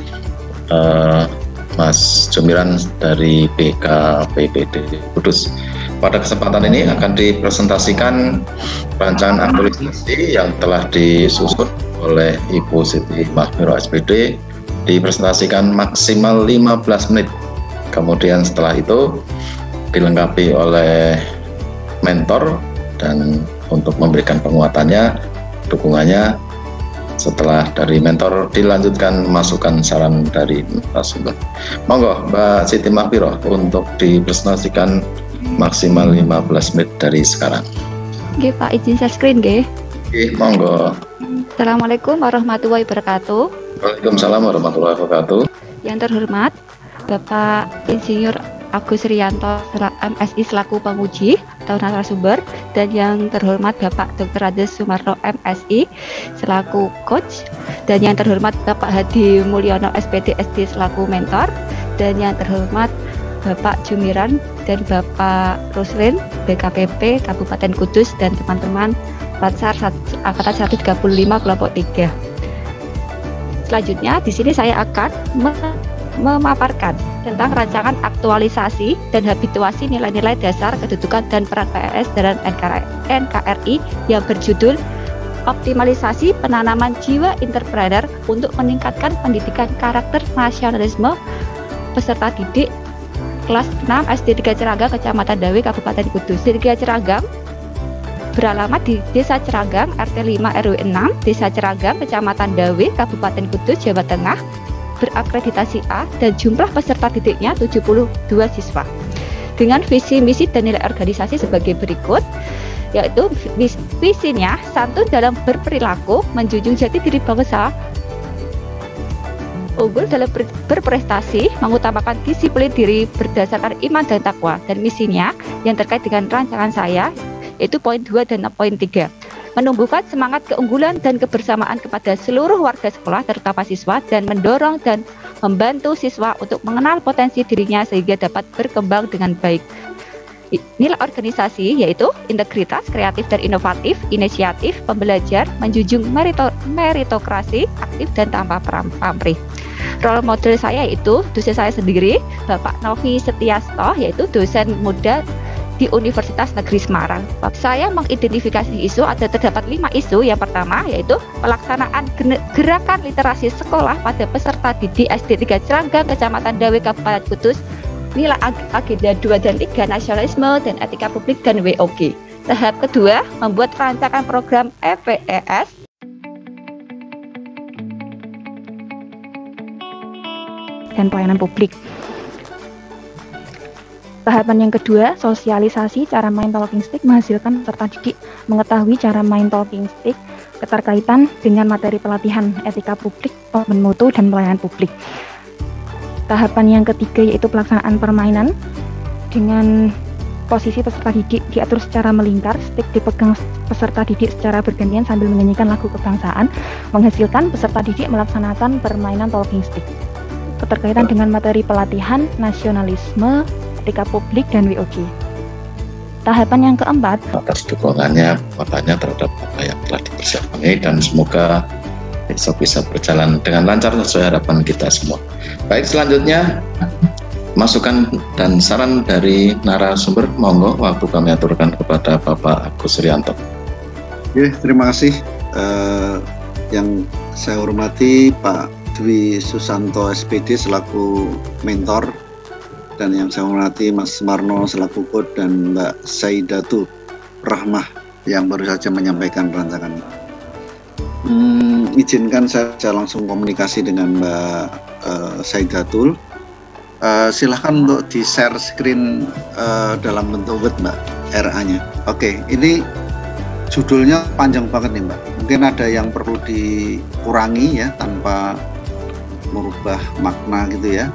[SPEAKER 3] Mas Jumiran dari BKPPD Kudus. Pada kesempatan ini akan dipresentasikan rancangan aktualisasi yang telah disusun oleh Ibu Siti Mahfiroh SPD, dipresentasikan maksimal 15 menit. Kemudian setelah itu dilengkapi oleh mentor dan untuk memberikan penguatannya, dukungannya, setelah dari mentor dilanjutkan masukan saran dari narasumber. Monggo Mbak Siti Mahfiroh untuk dipresentasikan maksimal 15 menit dari sekarang.
[SPEAKER 8] Oke Pak, izin share screen nggih.
[SPEAKER 3] Oke, monggo.
[SPEAKER 8] Assalamualaikum warahmatullahi wabarakatuh.
[SPEAKER 3] Waalaikumsalam warahmatullahi wabarakatuh.
[SPEAKER 8] Yang terhormat Bapak Insinyur Agus Rianto MSI selaku penguji atau narasumber, dan yang terhormat Bapak Dr. Andes Sumarno MSI selaku coach, dan yang terhormat Bapak Hadi Mulyono SPD SD selaku mentor, dan yang terhormat Bapak Jumiran dan Bapak Ruslin BKPP Kabupaten Kudus dan teman-teman Latsar Angkatan 135 kelompok 3. Selanjutnya di sini saya akan memaparkan tentang rancangan aktualisasi dan habituasi nilai-nilai dasar kedudukan dan peran PNS dan NKRI yang berjudul Optimalisasi Penanaman Jiwa Entrepreneur untuk Meningkatkan Pendidikan Karakter Nasionalisme Peserta Didik kelas 6 SD 3 Ceragam, Kecamatan Dawe, Kabupaten Kudus. SD 3 Ceragam beralamat di Desa Ceragam, RT 5 RW 6, Desa Ceragam, Kecamatan Dawe, Kabupaten Kudus, Jawa Tengah, berakreditasi A dan jumlah peserta didiknya 72 siswa. Dengan visi, misi, dan nilai organisasi sebagai berikut, yaitu visinya santun dalam berperilaku, menjunjung jati diri bangsa, unggul dalam berprestasi, mengutamakan disiplin diri berdasarkan iman dan takwa. Dan misinya yang terkait dengan rancangan saya, yaitu poin 2 dan poin 3. menumbuhkan semangat keunggulan dan kebersamaan kepada seluruh warga sekolah terutama siswa dan mendorong dan membantu siswa untuk mengenal potensi dirinya sehingga dapat berkembang dengan baik. Nilai organisasi yaitu integritas, kreatif dan inovatif, inisiatif, pembelajar, menjunjung meritokrasi, aktif dan tanpa pamrih. Role model saya yaitu dosen saya sendiri, Bapak Novi Setiasto, yaitu dosen muda di Universitas Negeri Semarang. Saya mengidentifikasi isu, ada terdapat 5 isu. Yang pertama yaitu pelaksanaan gerakan literasi sekolah pada peserta didik SD 3 Ceranggang, Kecamatan Dawe, Kabupaten Kudus. Nilai agenda 2 dan 3 nasionalisme dan etika publik dan WOG. Tahap kedua membuat rancangan program EVES dan pelayanan publik. Tahapan yang kedua, sosialisasi cara main talking stick menghasilkan peserta didik mengetahui cara main talking stick, keterkaitan dengan materi pelatihan etika publik, mutu dan pelayanan publik. Tahapan yang ketiga yaitu pelaksanaan permainan dengan posisi peserta didik diatur secara melingkar, stick dipegang peserta didik secara bergantian sambil menyanyikan lagu kebangsaan, menghasilkan peserta didik melaksanakan permainan talking stick. Keterkaitan dengan materi pelatihan, nasionalisme, etika publik, dan WOG. Tahapan yang keempat,
[SPEAKER 3] atas dukungannya Bapaknya terhadap apa yang telah dipersiapkan ini, dan semoga besok bisa berjalan dengan lancar sesuai harapan kita semua. Baik, selanjutnya masukan dan saran dari narasumber, monggo waktu kami aturkan kepada Bapak Agus Rianto.
[SPEAKER 1] Oke, terima kasih. Yang saya hormati Pak Dwi Susanto SPD selaku mentor, dan yang saya hormati Mas Sumarno selaku coach, dan Mbak Saidatu Rahmah yang baru saja menyampaikan rancangan. Izinkan saya langsung komunikasi dengan Mbak Saidatul. Silahkan untuk di-share screen dalam bentuk Word, Mbak, RA-nya. Oke, ini judulnya panjang banget nih, Mbak. Mungkin ada yang perlu dikurangi ya, tanpa merubah makna gitu ya.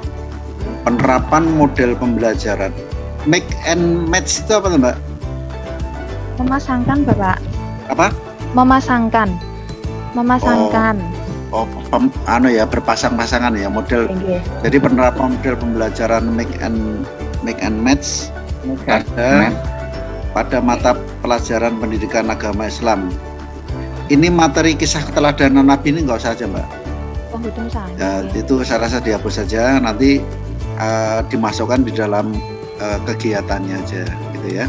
[SPEAKER 1] Penerapan model pembelajaran. Make and match itu apa tuh, Mbak?
[SPEAKER 4] Memasangkan, Bapak.
[SPEAKER 1] Apa?
[SPEAKER 4] Memasangkan.
[SPEAKER 1] Berpasang-pasangan ya model.
[SPEAKER 4] Okay.
[SPEAKER 1] Jadi penerapan model pembelajaran make and match pada mata pelajaran pendidikan agama Islam. Ini materi kisah keteladanan Nabi ini nggak usah aja, Mbak.
[SPEAKER 4] Oh, itu misalnya.
[SPEAKER 1] Ya, itu saya rasa dihapus saja, nanti dimasukkan di dalam kegiatannya aja gitu ya.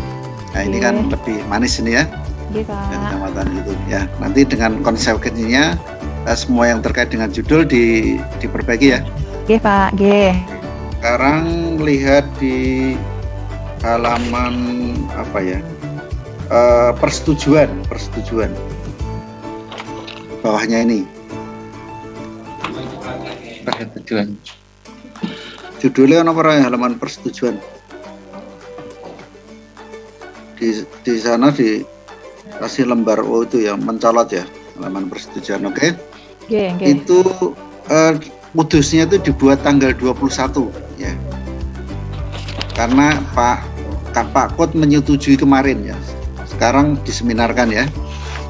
[SPEAKER 1] Nah, ini kan lebih manis ini ya. Kecamatan gitu ya. Nanti dengan konsekuensinya semua yang terkait dengan judul diperbaiki ya.
[SPEAKER 8] Oke, Pak.
[SPEAKER 1] Sekarang lihat di halaman apa ya? Persetujuan. Bawahnya ini. Persetujuan. Judulnya apa ya, halaman persetujuan. Di sana kasih lembar itu yang mencolot ya, halaman persetujuan. Oke. Itu kudusnya itu dibuat tanggal 21 ya. Karena Pak Kot menyetujui kemarin ya. Sekarang diseminarkan ya.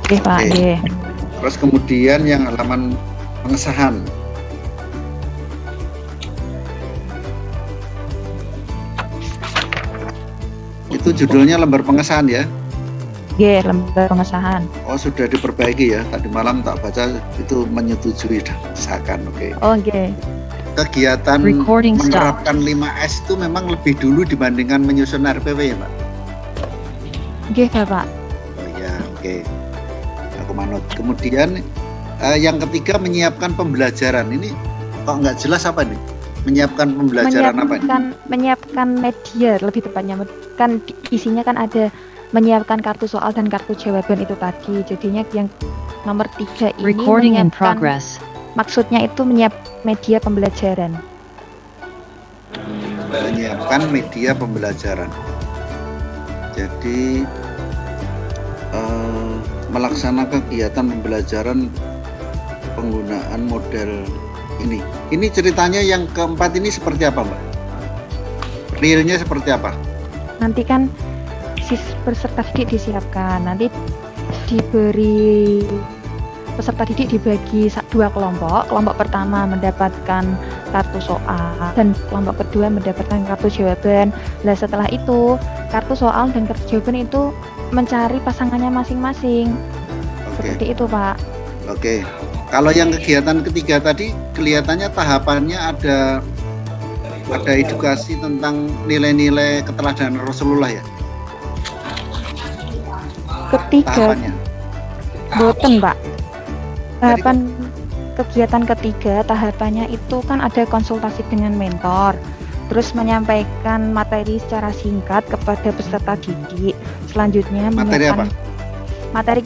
[SPEAKER 8] Oke, Pak.
[SPEAKER 1] Terus kemudian yang halaman pengesahan. Itu judulnya lembar pengesahan ya.
[SPEAKER 8] Lembar pengesahan.
[SPEAKER 1] Oh, sudah diperbaiki ya. Tadi malam tak baca itu menyetujui dan mengesahkan. Oke. Kegiatan menerapkan 5S itu memang lebih dulu dibandingkan menyusun RPW ya, Pak?
[SPEAKER 8] Bapak.
[SPEAKER 1] Oh ya, oke. Aku manut. Kemudian yang ketiga menyiapkan pembelajaran. Ini kok nggak jelas apa nih? Menyiapkan pembelajaran apa nih?
[SPEAKER 8] Menyiapkan media, lebih tepatnya kan isinya kan ada menyiapkan kartu soal dan kartu jawaban itu tadi. Jadinya yang nomor 3 ini menyiapkan, maksudnya itu menyiapkan media pembelajaran.
[SPEAKER 1] Menyiapkan media pembelajaran. Jadi melaksanakan kegiatan pembelajaran penggunaan model ini. Ini ceritanya yang keempat ini seperti apa, Mbak? Realnya seperti apa?
[SPEAKER 8] Nanti kan peserta didik disiapkan, nanti diberi peserta didik dibagi 2 kelompok. Kelompok pertama mendapatkan kartu soal dan kelompok kedua mendapatkan kartu jawaban. Nah, setelah itu kartu soal dan kartu jawaban itu mencari pasangannya masing-masing. Seperti itu, Pak.
[SPEAKER 1] Oke. Kalau yang kegiatan ketiga tadi kelihatannya tahapannya ada edukasi tentang nilai-nilai keteladanan Rasulullah ya.
[SPEAKER 8] Ketiga.
[SPEAKER 1] Tahapannya.
[SPEAKER 8] Boten, Pak. Tahapan kegiatan ketiga, tahapannya itu kan ada konsultasi dengan mentor, terus menyampaikan materi secara singkat kepada peserta didik. Selanjutnya
[SPEAKER 1] materi apa?
[SPEAKER 8] Materi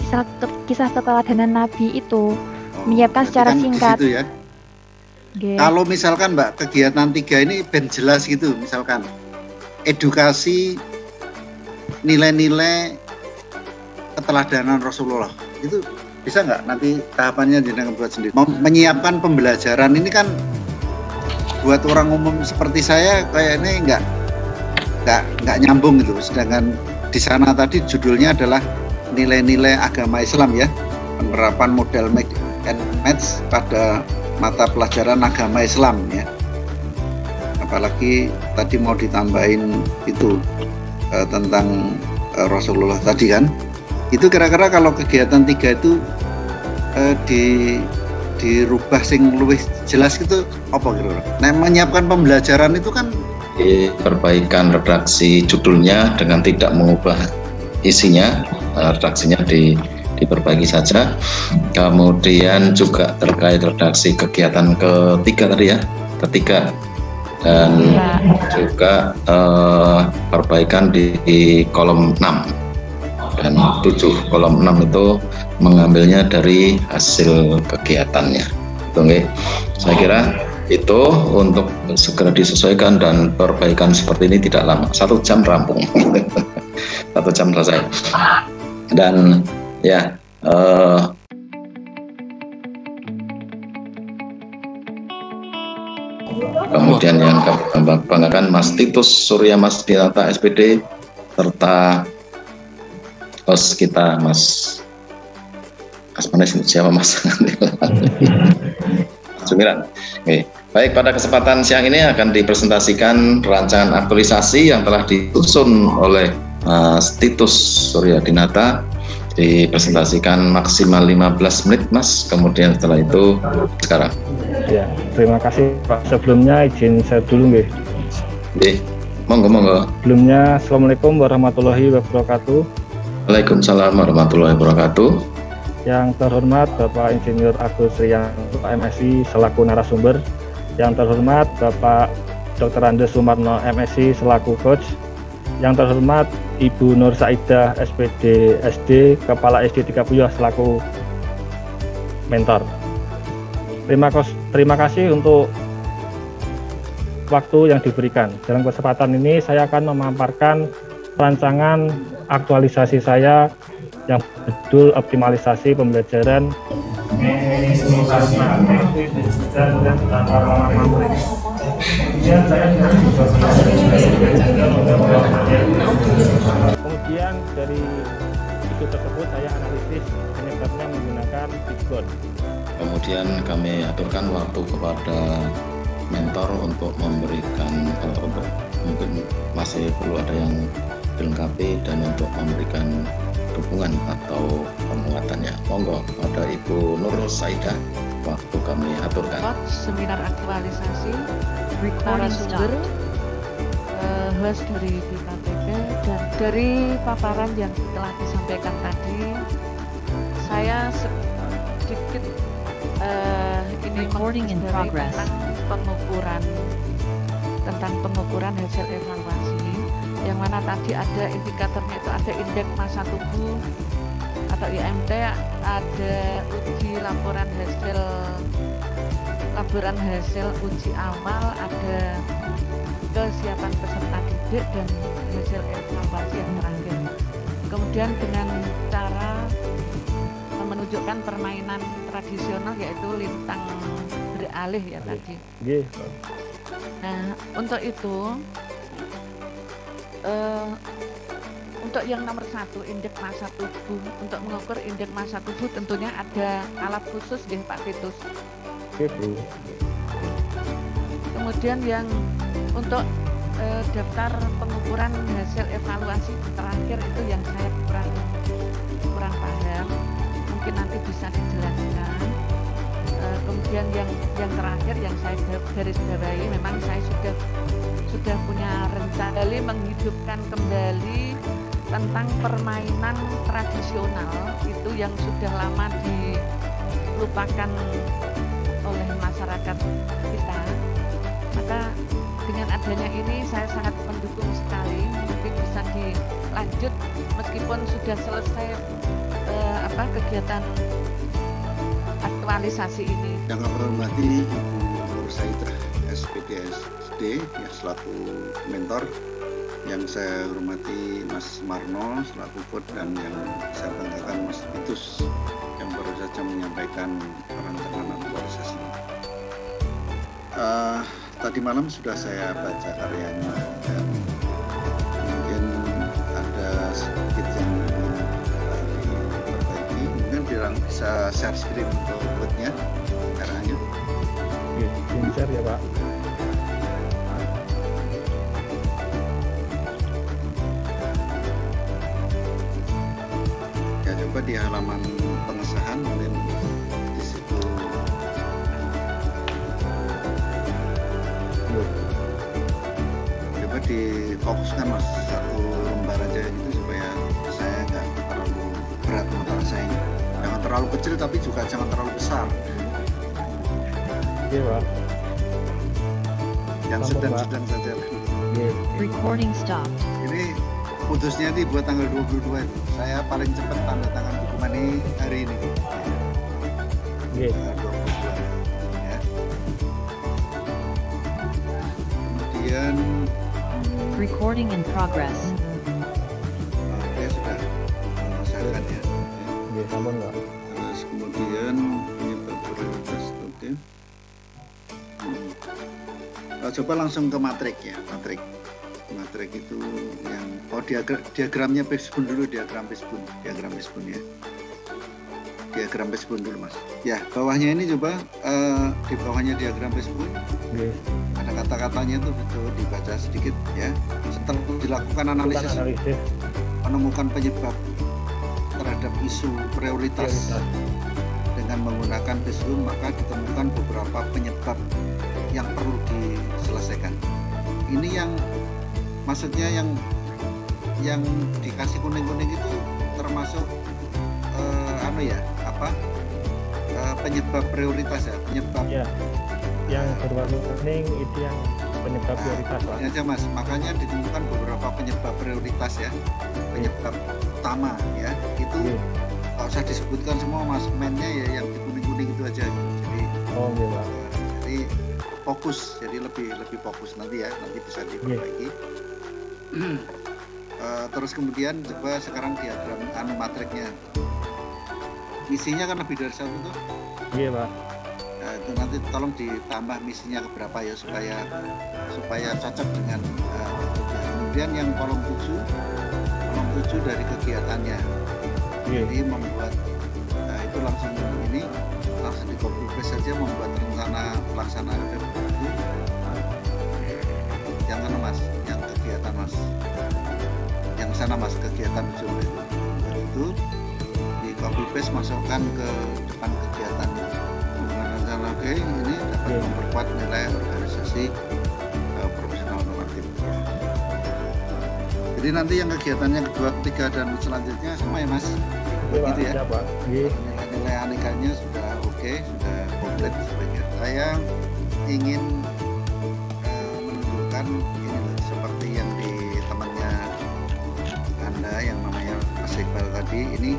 [SPEAKER 8] kisah keteladanan Nabi itu menyiapkan secara singkat.
[SPEAKER 1] Gitu ya. Okay. Kalau misalkan Mbak kegiatan 3 ini ben jelas gitu, misalkan edukasi nilai-nilai keteladanan Rasulullah, itu bisa nggak nanti tahapannya jenengan buat sendiri? Menyiapkan pembelajaran ini kan buat orang umum seperti saya kayaknya nggak nyambung gitu. Sedangkan di sana tadi judulnya adalah nilai-nilai agama Islam ya, penerapan model mix and match pada mata pelajaran agama Islam ya. Apalagi tadi mau ditambahin itu tentang Rasulullah tadi kan. Itu kira-kira kalau kegiatan 3 itu dirubah sing luwih jelas gitu apa kira-kira? Nah, menyiapkan pembelajaran itu kan
[SPEAKER 3] perbaikan redaksi judulnya dengan tidak mengubah isinya, redaksinya diperbaiki saja. Kemudian juga terkait redaksi kegiatan ketiga tadi ya, ketiga, dan juga perbaikan di kolom 6 dan 7. Kolom 6 itu mengambilnya dari hasil kegiatannya. Oke, saya kira itu untuk segera disesuaikan dan perbaikan seperti ini tidak lama, 1 jam rampung. 1 jam selesai. Dan ya kemudian yang kami banggakan Mas Titus Surya Mas Dinata SPD serta host kita Mas mana siapa Mas Sumiran. Oke. Baik, pada kesempatan siang ini akan dipresentasikan rancangan aktualisasi yang telah disusun oleh Mas Titus Surya Dinata. Dipresentasikan maksimal 15 menit Mas, kemudian setelah itu sekarang.
[SPEAKER 6] Ya, terima kasih Pak. Sebelumnya izin saya dulu nggih.
[SPEAKER 3] Nggih. Monggo.
[SPEAKER 6] Sebelumnya Assalamualaikum warahmatullahi wabarakatuh.
[SPEAKER 3] Waalaikumsalam warahmatullahi wabarakatuh.
[SPEAKER 6] Yang terhormat Bapak Insinyur Agus Riyanto MSI selaku narasumber. Yang terhormat Bapak Dr. Andes Sumarno MSI selaku coach. Yang terhormat Ibu Nur Saidah SPD SD Kepala SD 3 Puyuh selaku mentor. Terima kasih untuk waktu yang diberikan. Dalam kesempatan ini saya akan memaparkan rancangan aktualisasi saya yang berjudul optimalisasi pembelajaran kemudian dari isu tersebut saya analisis penyebabnya menggunakan Bitcoin.
[SPEAKER 3] Kemudian kami aturkan waktu kepada mentor untuk memberikan untuk mungkin masih perlu ada yang dilengkapi dan untuk memberikan dukungan atau penguatannya. Monggo pada Ibu Nur Saidah, waktu kami aturkan.
[SPEAKER 9] Seminar aktualisasi narasumber host dari BKTP, dan dari paparan yang telah disampaikan tadi saya sedikit ini mengenai tentang pengukuran hasil evaluasi, yang mana tadi ada indikatornya, itu ada indeks massa tubuh atau IMT, ada uji laporan hasil uji awal, ada kesiapan peserta didik dan hasil evaluasi yang terakhir. Kemudian dengan cara menunjukkan permainan tradisional yaitu lintang beralih ya tadi. Nah, untuk itu untuk yang nomor 1, indeks massa tubuh. Untuk mengukur indeks massa tubuh tentunya ada alat khusus nggih Pak Titus.
[SPEAKER 6] Oke Bu.
[SPEAKER 9] Kemudian yang untuk daftar pengukuran hasil evaluasi terakhir itu yang saya kurang paham. Mungkin nanti bisa dijelaskan. Kemudian yang terakhir yang saya garis bawahi, memang saya sudah punya rencana menghidupkan kembali tentang permainan tradisional itu yang sudah lama dilupakan oleh masyarakat kita. Maka dengan adanya ini saya sangat mendukung sekali, mungkin bisa dilanjut meskipun sudah selesai kegiatan aktualisasi ini.
[SPEAKER 1] Yang kami hormati Ibu Nur Saidah SPDSD ya, selaku mentor, yang saya hormati Mas Marno selaku coach, dan yang saya banggakan Mas Titus yang baru saja menyampaikan perancangan aktualisasi. Tadi malam sudah saya baca karyanya dan mungkin ada sedikit yang diperbaiki. Mungkin bisa share screen untuk buatnya karyanya.
[SPEAKER 6] Oke, share ya Pak.
[SPEAKER 1] Ya, coba di halaman pengesahan mungkin di situ. Coba difokuskan Mas, satu lembar aja gitu supaya saya nggak terlalu berat mata saya. Jangan terlalu kecil tapi juga jangan terlalu besar.
[SPEAKER 6] Iya Pak.
[SPEAKER 1] Yang sedang-sedang saja.
[SPEAKER 10] Recording stopped.
[SPEAKER 1] Ini putusnya di buat tanggal 22 itu. Saya paling cepat tanda tangan dokumen ini hari ini.
[SPEAKER 6] Tanggal
[SPEAKER 1] 22 ya. Kemudian
[SPEAKER 10] Recording in progress.
[SPEAKER 1] Oke, sudah selesaikan ya.
[SPEAKER 6] Oke, sampun Pak.
[SPEAKER 1] Terus kemudian penyebab prioritas, oke. Coba langsung ke matrik ya, matrik itu yang diagramnya Pespun dulu, diagram Pespun ya, diagram Pespun dulu Mas. Ya, bawahnya ini coba di bawahnya diagram Pespun. Ada kata-katanya itu betul dibaca sedikit ya. Setelah dilakukan analisis, menemukan penyebab terhadap isu prioritas dengan menggunakan Pespun, maka ditemukan beberapa penyebab yang perlu diselesaikan. Ini yang maksudnya yang dikasih kuning-kuning itu termasuk penyebab prioritas ya, penyebab
[SPEAKER 6] ya. Yang berwarna kuning itu yang penyebab prioritas Pak.
[SPEAKER 1] Ini aja Mas, makanya ditemukan beberapa penyebab prioritas ya, penyebab utama ya. Itu nggak usah disebutkan semua Mas, mainnya ya yang di kuning-kuning itu aja. Jadi jadi fokus, jadi lebih fokus nanti ya, nanti bisa diperbaiki. Terus kemudian coba sekarang diagram matriknya. Misinya kan lebih dari satu tuh.
[SPEAKER 6] Iya Pak.
[SPEAKER 1] Nah, itu nanti tolong ditambah misinya ke berapa ya supaya cocok dengan kemudian yang kolom 7 dari kegiatannya. Jadi membuat itu langsung di copy paste saja, membuat rencana pelaksanaan itu. Jangan Mas, yang kegiatan Mas, yang sana Mas, kegiatan itu di copy paste masukkan ke depan kegiatan. Rencana ini dapat memperkuat nilai organisasi profesional normatif. Jadi nanti yang kegiatannya kedua, ketiga dan selanjutnya sama ya Mas, begitu ya. Nilai anekanya sudah oke, sudah komplit sebagian. Saya ingin menunjukkan ini seperti yang di temannya Anda yang namanya Mas Iqbal tadi, ini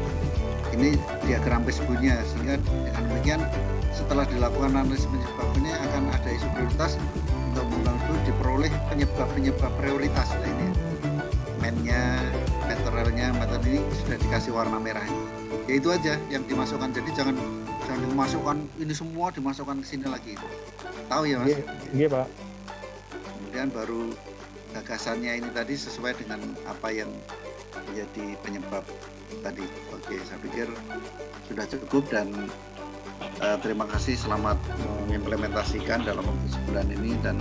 [SPEAKER 1] diagram Pespun-nya, sehingga dengan demikian setelah dilakukan analisis penyebab ini akan ada isu prioritas, untuk menggunakan itu diperoleh penyebab prioritas. Nah ini mainnya, materi ini sudah dikasih warna merah. Ya itu aja yang dimasukkan, jadi jangan dimasukkan ini semua dimasukkan ke sini lagi. Tahu ya Mas?
[SPEAKER 6] Iya Pak.
[SPEAKER 1] Kemudian baru gagasannya ini tadi sesuai dengan apa yang menjadi penyebab tadi. Oke, saya pikir sudah cukup dan terima kasih, selamat mengimplementasikan dalam waktu sebulan ini dan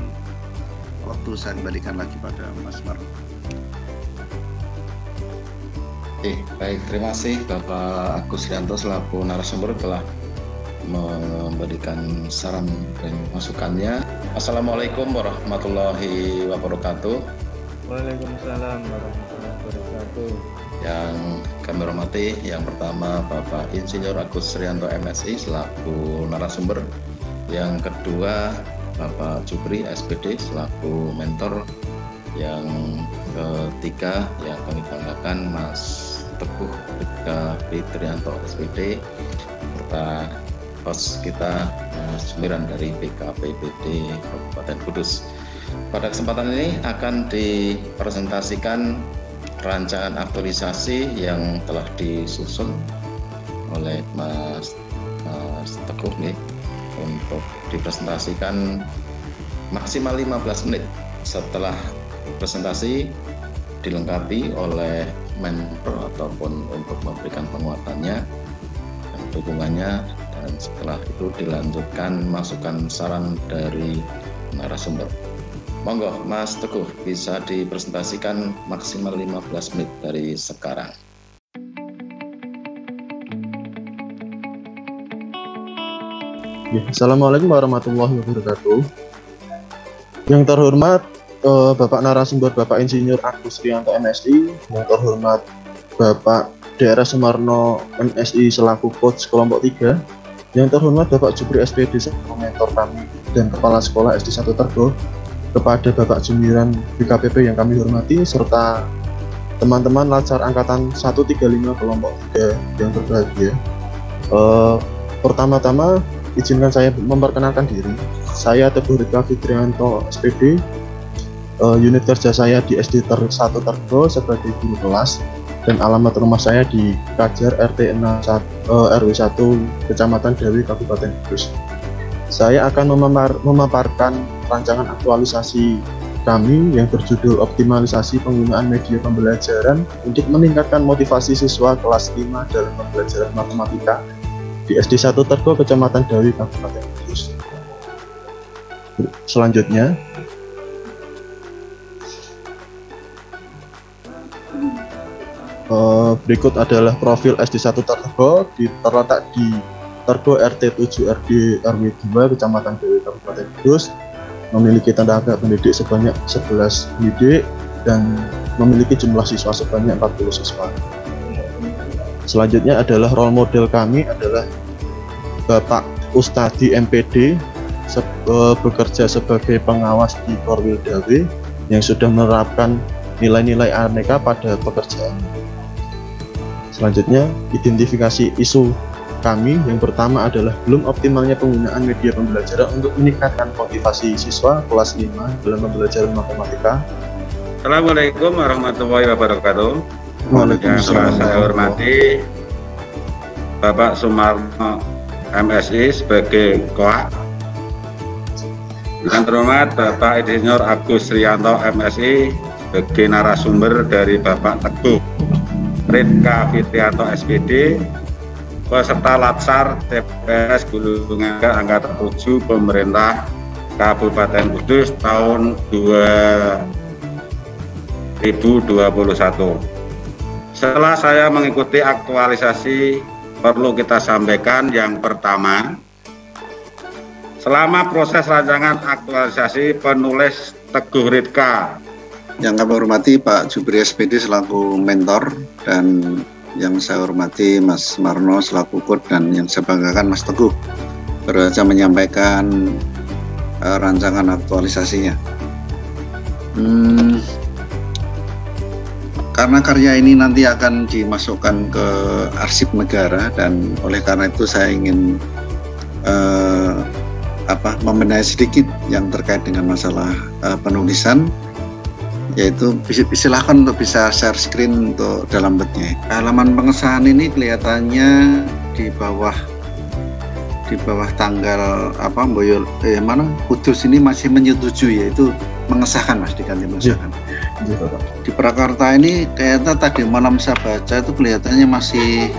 [SPEAKER 1] waktu saya kembalikan lagi pada Mas Marno.
[SPEAKER 3] Oke, baik, terima kasih Bapak Agus Rianto selaku narasumber telah memberikan saran dan masukannya. Assalamualaikum warahmatullahi wabarakatuh.
[SPEAKER 11] Waalaikumsalam warahmatullahi wabarakatuh.
[SPEAKER 3] Yang kami hormati, yang pertama Bapak Insinyur Agus Rianto MSI selaku narasumber. Yang kedua Bapak Jupri SPD selaku mentor. Yang ketiga yang kami banggakan Mas Teguh Rifka Fitrianto SPD serta host kita Mas Miran dari BKPBD Kabupaten Kudus. Pada kesempatan ini akan dipresentasikan rancangan aktualisasi yang telah disusun oleh Mas Teguh nih, untuk dipresentasikan maksimal 15 menit. Setelah presentasi dilengkapi oleh mentor ataupun untuk memberikan penguatannya dan dukungannya, dan setelah itu dilanjutkan masukan saran dari narasumber. Monggo Mas Teguh, bisa dipresentasikan maksimal 15 menit dari sekarang.
[SPEAKER 11] Ya, Assalamualaikum warahmatullahi wabarakatuh. Yang terhormat Bapak narasumber Bapak Insinyur Agus Rianto MSI, yang terhormat Bapak Daerah Sumarno MSI selaku coach kelompok 3, yang terhormat Bapak Jupri SPD selaku mentor kami dan Kepala Sekolah SD 1 Tergo, kepada Bapak Jumiran BKPP yang kami hormati, serta teman-teman Latsar Angkatan 135 kelompok 3 yang berbahagia. Pertama-tama izinkan saya memperkenalkan diri. Saya Teguh Rifka Fitrianto SPD. Unit kerja saya di SD 1 Tergo sebagai guru kelas, dan alamat rumah saya di Kajar RT 61 RW 1 Kecamatan Dawi Kabupaten Kudus. Saya akan memaparkan rancangan aktualisasi kami yang berjudul optimalisasi penggunaan media pembelajaran untuk meningkatkan motivasi siswa kelas 5 dalam pembelajaran matematika di SD 1 Tergo Kecamatan Dawi Kabupaten Kudus. Selanjutnya, berikut adalah profil SD 1 Tergo, terletak di Tergo RT 7 RW 2 Kecamatan Dawi Kabupaten Kudus, memiliki tenaga pendidik sebanyak 11 pendidik dan memiliki jumlah siswa sebanyak 40 siswa. Selanjutnya adalah role model kami adalah Bapak Ustadi MPD, bekerja sebagai pengawas di Korwil Dawi yang sudah menerapkan nilai-nilai aneka pada pekerjaan. Selanjutnya, identifikasi isu kami yang pertama adalah belum optimalnya penggunaan media pembelajaran untuk meningkatkan motivasi siswa kelas 5 dalam pembelajaran matematika.
[SPEAKER 12] Assalamualaikum warahmatullahi wabarakatuh.
[SPEAKER 1] Waalaikumsalam.
[SPEAKER 12] Yang saya hormati Bapak Sumarno MSI sebagai KOA. Yang terhormat Bapak Insinyur Agus Rianto MSI sebagai narasumber dari Bapak Teguh Rifka Fitrianto SPD, peserta Latsar TPS Gulungan Angkatan 7 Pemerintah Kabupaten Kudus tahun 2021. Setelah saya mengikuti aktualisasi, perlu kita sampaikan yang pertama, selama proses rancangan aktualisasi penulis Teguh Rifka
[SPEAKER 1] Yang kami hormati Pak Jupri SPD selaku mentor, dan yang saya hormati Mas Marno selaku coach, dan yang saya banggakan Mas Teguh berhasil menyampaikan rancangan aktualisasinya. Karena karya ini nanti akan dimasukkan ke arsip negara, dan oleh karena itu saya ingin membenahi sedikit yang terkait dengan masalah penulisan, yaitu silahkan untuk bisa share screen untuk dalam bentuknya. Halaman pengesahan ini kelihatannya di bawah tanggal Kudus ini masih menyetujui, yaitu mengesahkan, Mas, diganti mengesahkan.
[SPEAKER 11] Iya, Bapak.
[SPEAKER 1] Di Prakarta ini kayaknya tadi malam saya baca itu kelihatannya masih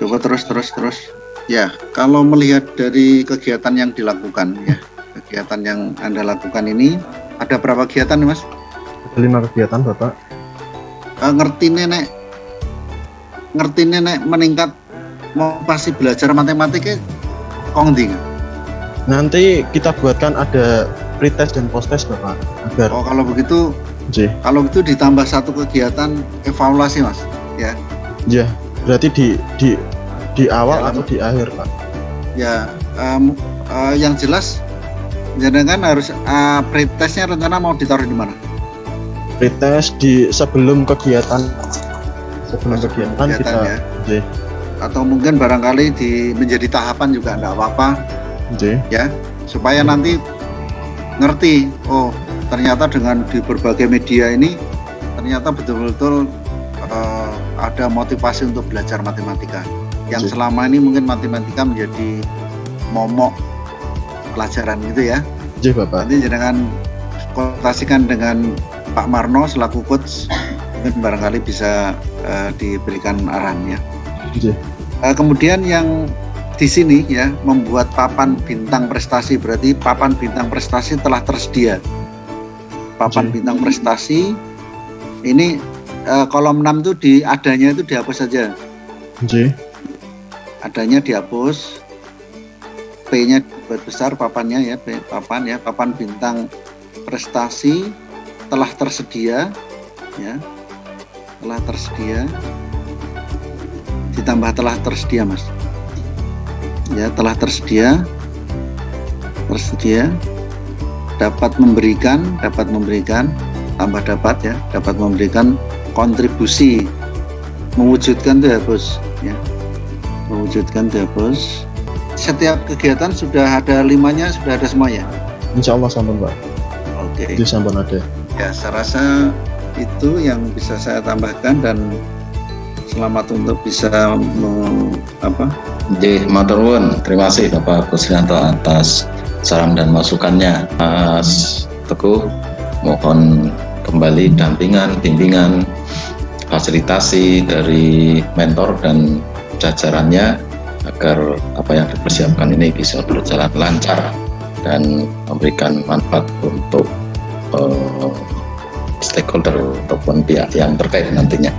[SPEAKER 1] coba terus. Ya, kalau melihat dari kegiatan yang dilakukan, ya, kegiatan yang Anda lakukan ini ada berapa kegiatan, Mas?
[SPEAKER 11] Ada 5 kegiatan, Bapak.
[SPEAKER 1] Ngerti nenek meningkat mau pasti belajar matematika kongdi.
[SPEAKER 11] Nanti kita buatkan ada pretest dan posttest, Bapak. Agar
[SPEAKER 1] kalau begitu kalau itu ditambah 1 kegiatan evaluasi, Mas, ya.
[SPEAKER 11] Ya, berarti di awal atau di akhir, Pak?
[SPEAKER 1] Ya, yang jelas jangan harus pretestnya rencana mau ditaruh di mana?
[SPEAKER 11] Pretest di sebelum kegiatan kita
[SPEAKER 1] ya. Atau mungkin barangkali menjadi tahapan juga enggak apa-apa. Ya, supaya nanti ngerti, oh ternyata dengan di berbagai media ini ternyata betul-betul ada motivasi untuk belajar matematika. Yang selama ini mungkin matematika menjadi momok pelajaran gitu ya.
[SPEAKER 11] Bapak.
[SPEAKER 1] Nanti jangan konsultasikan dengan Pak Marno selaku coach, mungkin barangkali bisa diberikan arahan ya. Kemudian yang di sini ya, membuat papan bintang prestasi, berarti papan bintang prestasi telah tersedia. Papan bintang prestasi ini kolom 6 itu adanya itu dihapus saja. Adanya dihapus, P-nya buat besar, papannya ya, papan bintang prestasi telah tersedia ya. Telah tersedia ditambah telah tersedia, Mas. Ya, telah tersedia dapat memberikan tambah dapat ya, dapat memberikan kontribusi mewujudkan dihapus ya, mewujudkan dihapus. Setiap kegiatan sudah ada 5-nya, sudah ada semua ya?
[SPEAKER 11] Insya Allah sampun, Pak.
[SPEAKER 1] Oke.
[SPEAKER 11] Itu sampun ada.
[SPEAKER 1] Ya, saya rasa itu yang bisa saya tambahkan, dan selamat untuk bisa
[SPEAKER 3] matur nuwun. Terima kasih Bapak Kusrianto atas saran dan masukannya. Mas Teguh, mohon kembali bimbingan, fasilitasi dari mentor dan jajarannya agar apa yang dipersiapkan ini bisa berjalan lancar dan memberikan manfaat untuk stakeholder ataupun pihak yang terkait nantinya.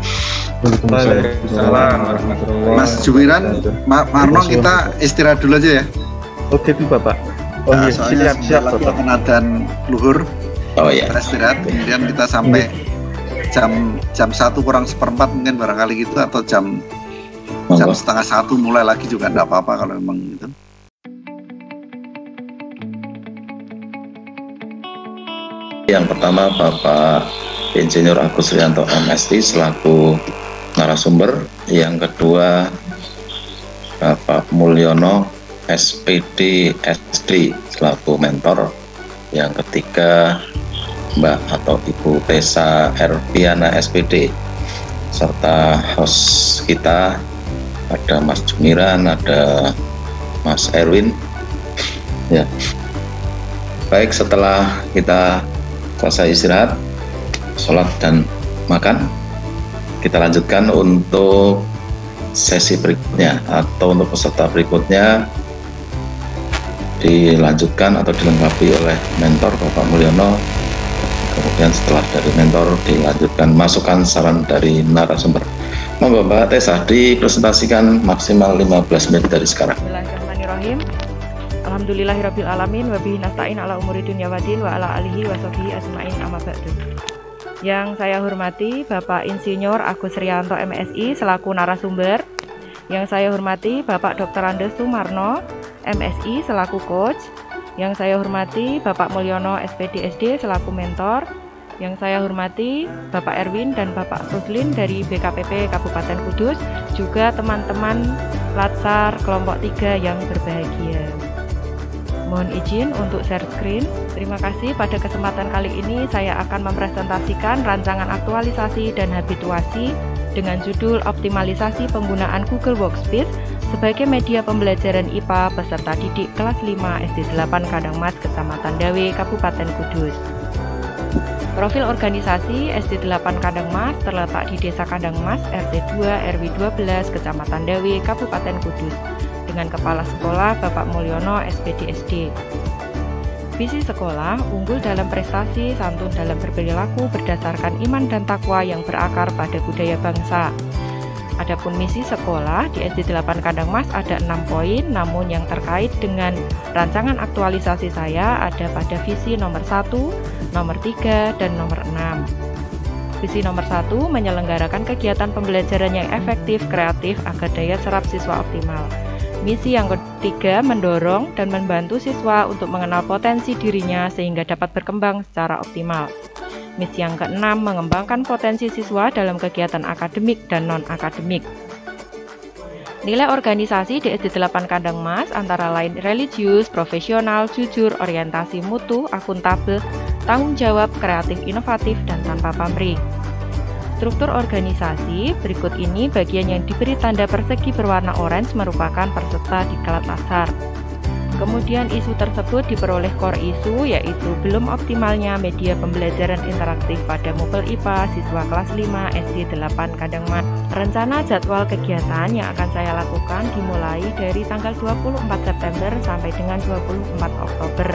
[SPEAKER 1] Mas Jumiran, Marno, kita istirahat dulu aja ya.
[SPEAKER 11] Oke, Bapak. Oh iya, siap
[SPEAKER 1] lagi akan adzan luhur.
[SPEAKER 3] Oh iya.
[SPEAKER 1] Kita istirahat, kemudian kita sampai jam 1 kurang seperempat mungkin barangkali gitu, atau jam setengah 1 mulai lagi juga enggak apa-apa kalau memang gitu.
[SPEAKER 3] Yang pertama Bapak Insinyur Agus Rianto MSI selaku narasumber, yang kedua Bapak Mulyono SPD SD selaku mentor, yang ketiga Mbak atau Ibu Tessa Herbiana SPD, serta host kita ada Mas Jumiran, ada Mas Erwin ya. Baik, setelah kita selesai istirahat, sholat dan makan, kita lanjutkan untuk sesi berikutnya, atau untuk peserta berikutnya dilanjutkan atau dilengkapi oleh mentor Bapak Mulyono. Kemudian setelah dari mentor dilanjutkan masukan saran dari narasumber. Monggo Mbak Tessa dipresentasikan maksimal 15 menit dari sekarang.
[SPEAKER 4] Bismillahirrahmanirrahim. Alhamdulillahirabbil alamin wa bihi nasta'in ala umuri dunya waddin wa ala alihi wa sahbihi ajmain amma ba'du. Yang saya hormati Bapak Insinyur Agus Rianto MSI selaku narasumber. Yang saya hormati Bapak Dr. Andes Sumarno MSI selaku coach. Yang saya hormati Bapak Mulyono SPD SD selaku mentor. Yang saya hormati Bapak Erwin dan Bapak Ruslin dari BKPP Kabupaten Kudus, juga teman-teman Latsar kelompok 3 yang berbahagia. Mohon izin untuk share screen. Terima kasih. Pada kesempatan kali ini saya akan mempresentasikan rancangan aktualisasi dan habituasi dengan judul optimalisasi penggunaan Google Workspace
[SPEAKER 13] sebagai media pembelajaran IPA peserta didik kelas 5 SD 8 Kadangmas, Kecamatan Dawe, Kabupaten Kudus. Profil organisasi SD 8 Kadangmas terletak di Desa Kadangmas, RT 2 RW 12, Kecamatan Dawe, Kabupaten Kudus, dengan Kepala Sekolah Bapak Mulyono, SPD SD. Visi sekolah unggul dalam prestasi, santun dalam berperilaku berdasarkan iman dan takwa yang berakar pada budaya bangsa. Adapun misi sekolah di SD 8 Kadangmas ada 6 poin, namun yang terkait dengan rancangan aktualisasi saya ada pada visi nomor 1, nomor 3, dan nomor 6. Visi nomor 1 menyelenggarakan kegiatan pembelajaran yang efektif, kreatif, agar daya serap siswa optimal. Misi yang ketiga mendorong dan membantu siswa untuk mengenal potensi dirinya sehingga dapat berkembang secara optimal. Misi yang keenam mengembangkan potensi siswa dalam kegiatan akademik dan non-akademik. Nilai organisasi di SD 8 Kadangmas antara lain religius, profesional, jujur, orientasi mutu, akuntabel, tanggung jawab, kreatif, inovatif, dan tanpa pamrih. Struktur organisasi berikut ini bagian yang diberi tanda persegi berwarna orange merupakan peserta diklat latsar. Kemudian isu tersebut diperoleh core isu, yaitu belum optimalnya media pembelajaran interaktif pada Mubel IPA siswa kelas 5 SD 8 Kadangmas. Rencana jadwal kegiatan yang akan saya lakukan dimulai dari tanggal 24 September sampai dengan 24 Oktober.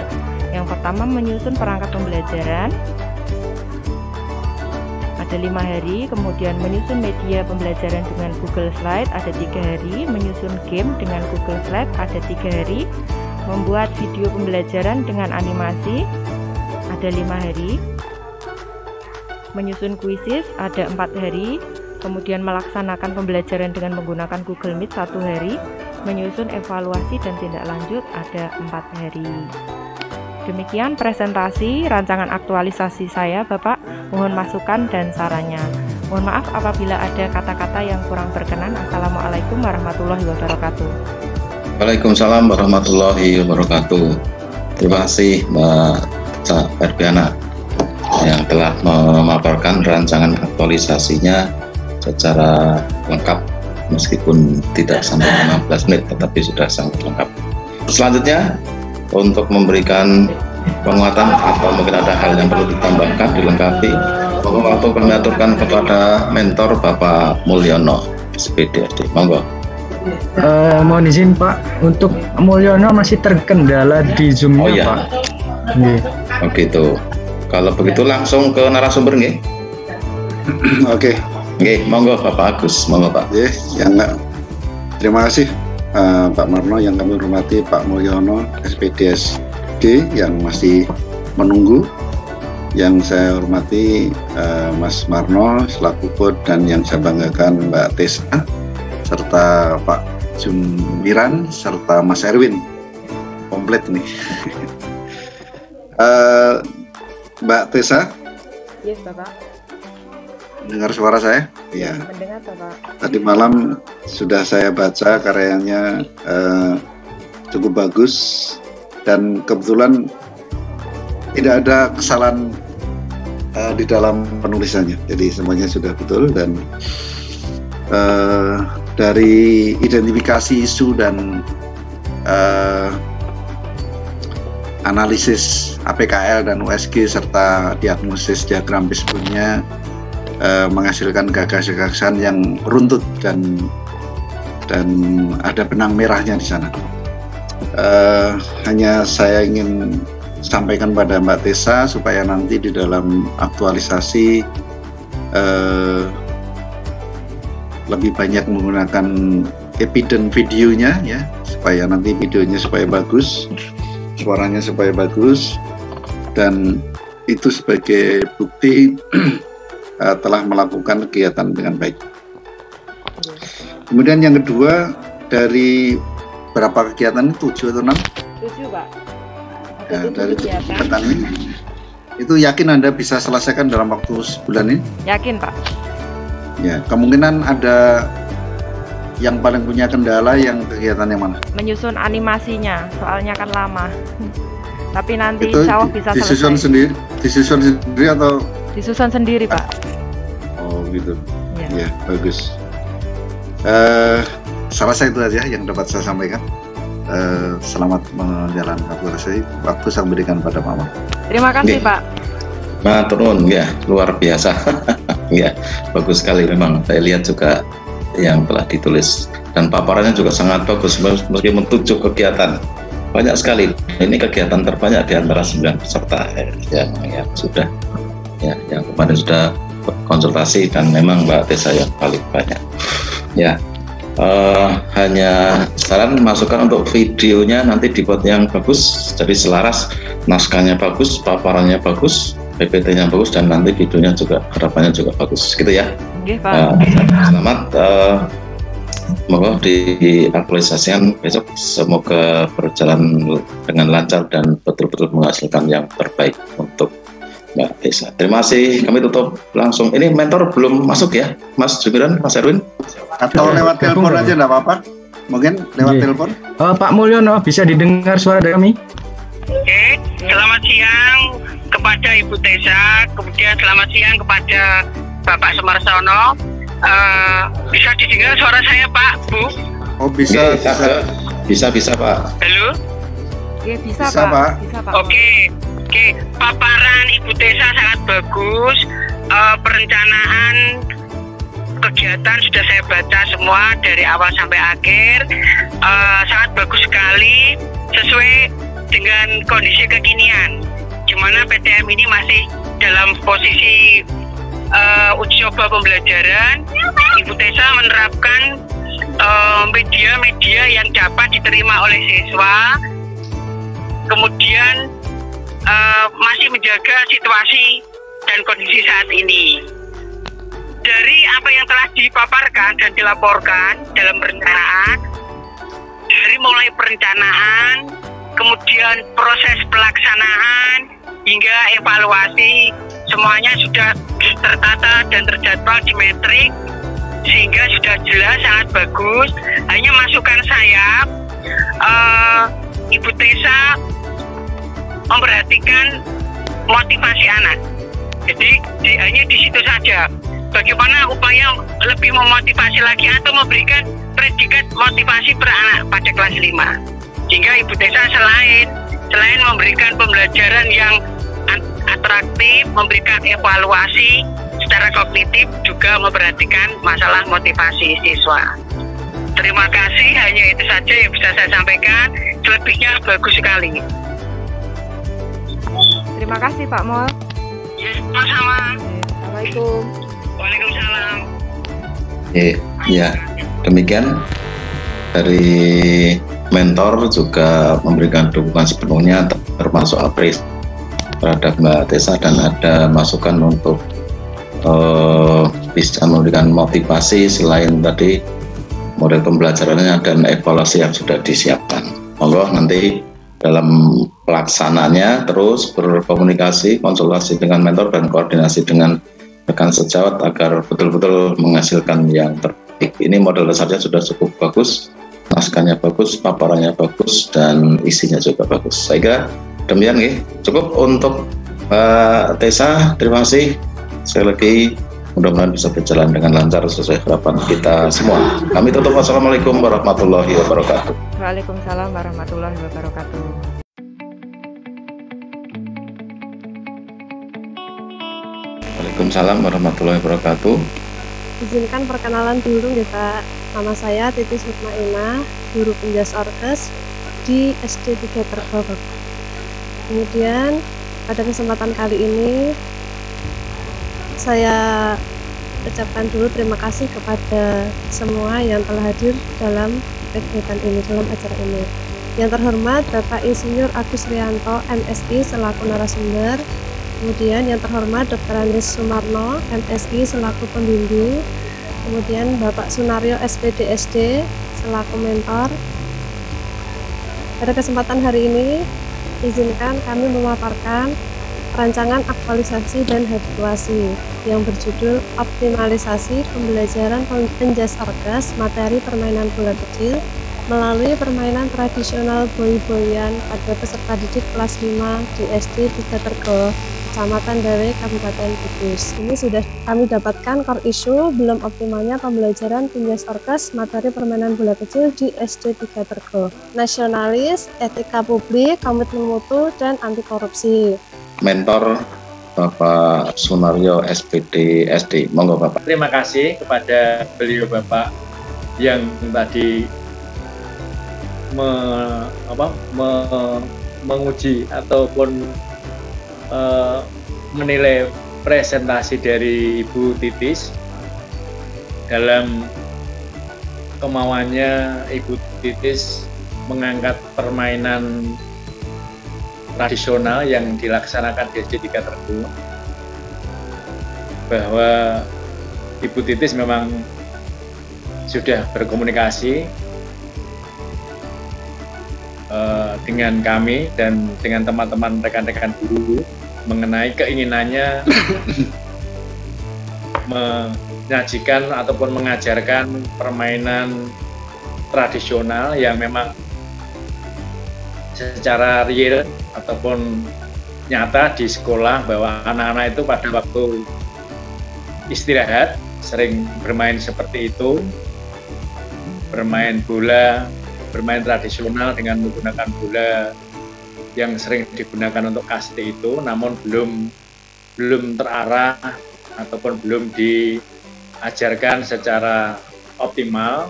[SPEAKER 13] Yang pertama menyusun perangkat pembelajaran, ada 5 hari, kemudian menyusun media pembelajaran dengan Google Slide ada 3 hari, menyusun game dengan Google Slide ada 3 hari, membuat video pembelajaran dengan animasi ada 5 hari, menyusun kuisis ada 4 hari, kemudian melaksanakan pembelajaran dengan menggunakan Google Meet 1 hari, menyusun evaluasi dan tindak lanjut ada 4 hari. Demikian presentasi rancangan aktualisasi saya, Bapak. Mohon masukan dan sarannya. Mohon maaf apabila ada kata-kata yang kurang berkenan. Assalamualaikum warahmatullahi wabarakatuh.
[SPEAKER 3] Waalaikumsalam warahmatullahi wabarakatuh. Terima kasih Mbak Ferdiana yang telah memaparkan rancangan aktualisasinya secara lengkap, meskipun tidak sampai 15 menit tetapi sudah sangat lengkap. Selanjutnya untuk memberikan penguatan atau mungkin ada hal yang perlu ditambahkan, dilengkapi, waktu kami aturkan kepada mentor Bapak Mulyono, SPD SD. Monggo.
[SPEAKER 14] Mohon izin Pak, untuk Mulyono masih terkendala di Zoom-nya,
[SPEAKER 3] oh, iya.
[SPEAKER 14] Pak. Nggih.
[SPEAKER 3] Oh gitu. Kalau begitu langsung ke narasumber nggih.
[SPEAKER 1] Oke.
[SPEAKER 3] Nggih, monggo Bapak Agus, monggo Pak.
[SPEAKER 1] Nggih, ya enggak. Terima kasih Pak Marno, yang kami hormati Pak Mulyono, SPD SD yang masih menunggu. Yang saya hormati Mas Marno selaku Bot, dan yang saya banggakan Mbak Tessa, serta Pak Jumiran, serta Mas Erwin. Komplit nih. Mbak Tessa.
[SPEAKER 13] Yes, Bapak.
[SPEAKER 1] Dengar suara saya? Iya.
[SPEAKER 13] Mendengar, Bapak.
[SPEAKER 1] Tadi malam sudah saya baca karyanya, cukup bagus, dan kebetulan tidak ada kesalahan di dalam penulisannya. Jadi semuanya sudah betul, dan dari identifikasi isu dan analisis APKL dan USG serta diagnosis diagram bisbunnya menghasilkan gagasan-gagasan yang runtut dan ada benang merahnya di sana. Hanya saya ingin sampaikan pada Mbak Tessa supaya nanti di dalam aktualisasi lebih banyak menggunakan evidence videonya, ya, supaya nanti videonya supaya bagus, suaranya supaya bagus, dan itu sebagai bukti telah melakukan kegiatan dengan baik. Kemudian yang kedua, dari berapa kegiatan, 7 atau 6?
[SPEAKER 13] 7, Pak.
[SPEAKER 1] Ya, dari kegiatan ini, itu yakin Anda bisa selesaikan dalam waktu sebulan ini?
[SPEAKER 13] Yakin, Pak.
[SPEAKER 1] Ya, kemungkinan ada yang paling punya kendala yang kegiatan yang mana?
[SPEAKER 13] Menyusun animasinya, soalnya kan lama. Tapi nanti
[SPEAKER 1] itu
[SPEAKER 13] insya Allah bisa
[SPEAKER 1] disusun
[SPEAKER 13] selesai.
[SPEAKER 1] Disusun sendiri atau?
[SPEAKER 13] Disusun sendiri, Pak.
[SPEAKER 1] Oh gitu.
[SPEAKER 13] Ya,
[SPEAKER 1] bagus. saya rasa itu aja yang dapat saya sampaikan. Selamat menjalankan tugas. Waktu saya berikan pada Mama.
[SPEAKER 13] Terima kasih Pak.
[SPEAKER 3] Maturun, ya luar biasa. Ya bagus sekali memang. Saya lihat juga yang telah ditulis dan paparannya juga sangat bagus meskipun 7 kegiatan. Banyak sekali. Ini kegiatan terbanyak di antara 9 peserta yang sudah yang kemarin sudah konsultasi, dan memang Mbak Tessa yang paling banyak. Ya. Hanya saran masukan untuk videonya nanti dibuat yang bagus, jadi selaras, naskahnya bagus, paparannya bagus, PPT-nya bagus, dan nanti videonya juga harapannya juga bagus, gitu ya.
[SPEAKER 13] Oke, Pak.
[SPEAKER 3] Selamat, semoga diaktualisasikan besok, semoga berjalan dengan lancar dan betul-betul menghasilkan yang terbaik untuk Mbak Tessa. Terima kasih, kami tutup langsung. Ini mentor belum masuk ya, Mas Jumiran, Mas Erwin?
[SPEAKER 1] Atau lewat telepon aja, enggak apa-apa? Mungkin lewat telepon?
[SPEAKER 14] Pak Mulyono, bisa didengar suara kami?
[SPEAKER 15] Oke, selamat siang kepada Ibu Tessa, kemudian selamat siang kepada Bapak Sumarsono. Bisa didengar suara saya, Pak, Bu?
[SPEAKER 1] Oh, bisa.
[SPEAKER 3] Bisa, Pak.
[SPEAKER 15] Halo?
[SPEAKER 13] Oke, bisa Pak.
[SPEAKER 15] Oke, paparan Ibu Tessa sangat bagus. Perencanaan kegiatan sudah saya baca semua dari awal sampai akhir. Sangat bagus sekali, sesuai dengan kondisi kekinian, di mana PTM ini masih dalam posisi uji coba pembelajaran. Ibu Tessa menerapkan media-media yang dapat diterima oleh siswa, kemudian masih menjaga situasi dan kondisi saat ini. Dari apa yang telah dipaparkan dan dilaporkan dalam perencanaan, dari mulai perencanaan, kemudian proses pelaksanaan, hingga evaluasi, semuanya sudah tertata dan terjadwal di metrik, sehingga sudah jelas, sangat bagus. Hanya masukan saya, Ibu Tessa memperhatikan motivasi anak. Jadi hanya di situ saja. Bagaimana upaya lebih memotivasi lagi atau memberikan predikat motivasi per anak pada kelas 5. Sehingga Ibu Tessa selain memberikan pembelajaran yang atraktif, memberikan evaluasi secara kognitif, juga memperhatikan masalah motivasi siswa. Terima kasih, hanya itu saja yang bisa saya sampaikan. Selebihnya bagus sekali.
[SPEAKER 13] Terima kasih Pak Mol.
[SPEAKER 15] Ya, sama-sama.
[SPEAKER 13] Assalamualaikum.
[SPEAKER 15] Waalaikumsalam.
[SPEAKER 3] Ya, demikian dari mentor juga memberikan dukungan sepenuhnya, termasuk apresiasi terhadap Mbak Tessa, dan ada masukan untuk bisa memberikan motivasi selain tadi model pembelajarannya dan evaluasi yang sudah disiapkan. Allah nanti dalam pelaksanaannya terus berkomunikasi, konsultasi dengan mentor dan koordinasi dengan rekan sejawat agar betul-betul menghasilkan yang terbaik. Ini model dasarnya sudah cukup bagus, naskahnya bagus, paparannya bagus, dan isinya juga bagus. Saya kira demikian, cukup untuk Mbak Tessa. Terima kasih sekali lagi, mudah-mudahan bisa berjalan dengan lancar sesuai harapan kita semua. Kami tutup. Wassalamualaikum warahmatullahi wabarakatuh.
[SPEAKER 13] Waalaikumsalam warahmatullahi wabarakatuh.
[SPEAKER 3] Waalaikumsalam warahmatullahi wabarakatuh.
[SPEAKER 16] Izinkan perkenalan dulu ya Pak. Nama saya Titi Sukmaina, guru penjas orkes di SD 3 Terbabak. Kemudian pada kesempatan kali ini saya ucapkan dulu terima kasih kepada semua yang telah hadir dalam kegiatan ini, dalam acara ini. Yang terhormat Bapak Insinyur Agus Rianto MSI selaku narasumber, kemudian yang terhormat Dr. Andres Sumarno MSI selaku pembimbing, kemudian Bapak Sunaryo SPD SD selaku mentor. Pada kesempatan hari ini izinkan kami memaparkan rancangan aktualisasi dan habituasi yang berjudul Optimalisasi Pembelajaran Penjas Orkes Materi Permainan Bola Kecil melalui permainan tradisional boy-boyan pada peserta didik kelas 5 di SD 3 Tergo, Kecamatan Dawe, Kabupaten Kudus. Ini sudah kami dapatkan core issue belum optimalnya pembelajaran Pinjas Orkes materi permainan bola kecil di SD 3 Tergo. Nasionalis, etika publik, komitmen mutu, dan anti korupsi.
[SPEAKER 3] Mentor Bapak Sunaryo SPD SD. Monggo Bapak.
[SPEAKER 17] Terima kasih kepada beliau Bapak yang tadi menguji ataupun menilai presentasi dari Ibu Titis. Dalam kemauannya Ibu Titis mengangkat permainan tradisional yang dilaksanakan di SD 3 Tergo, bahwa Ibu Titis memang sudah berkomunikasi dengan kami dan dengan teman-teman rekan-rekan guru mengenai keinginannya menyajikan ataupun mengajarkan permainan tradisional yang memang secara real ataupun nyata di sekolah, bahwa anak-anak itu pada waktu istirahat sering bermain seperti itu, bermain bola, bermain tradisional dengan menggunakan bola yang sering digunakan untuk kasti itu, namun belum terarah ataupun belum diajarkan secara optimal,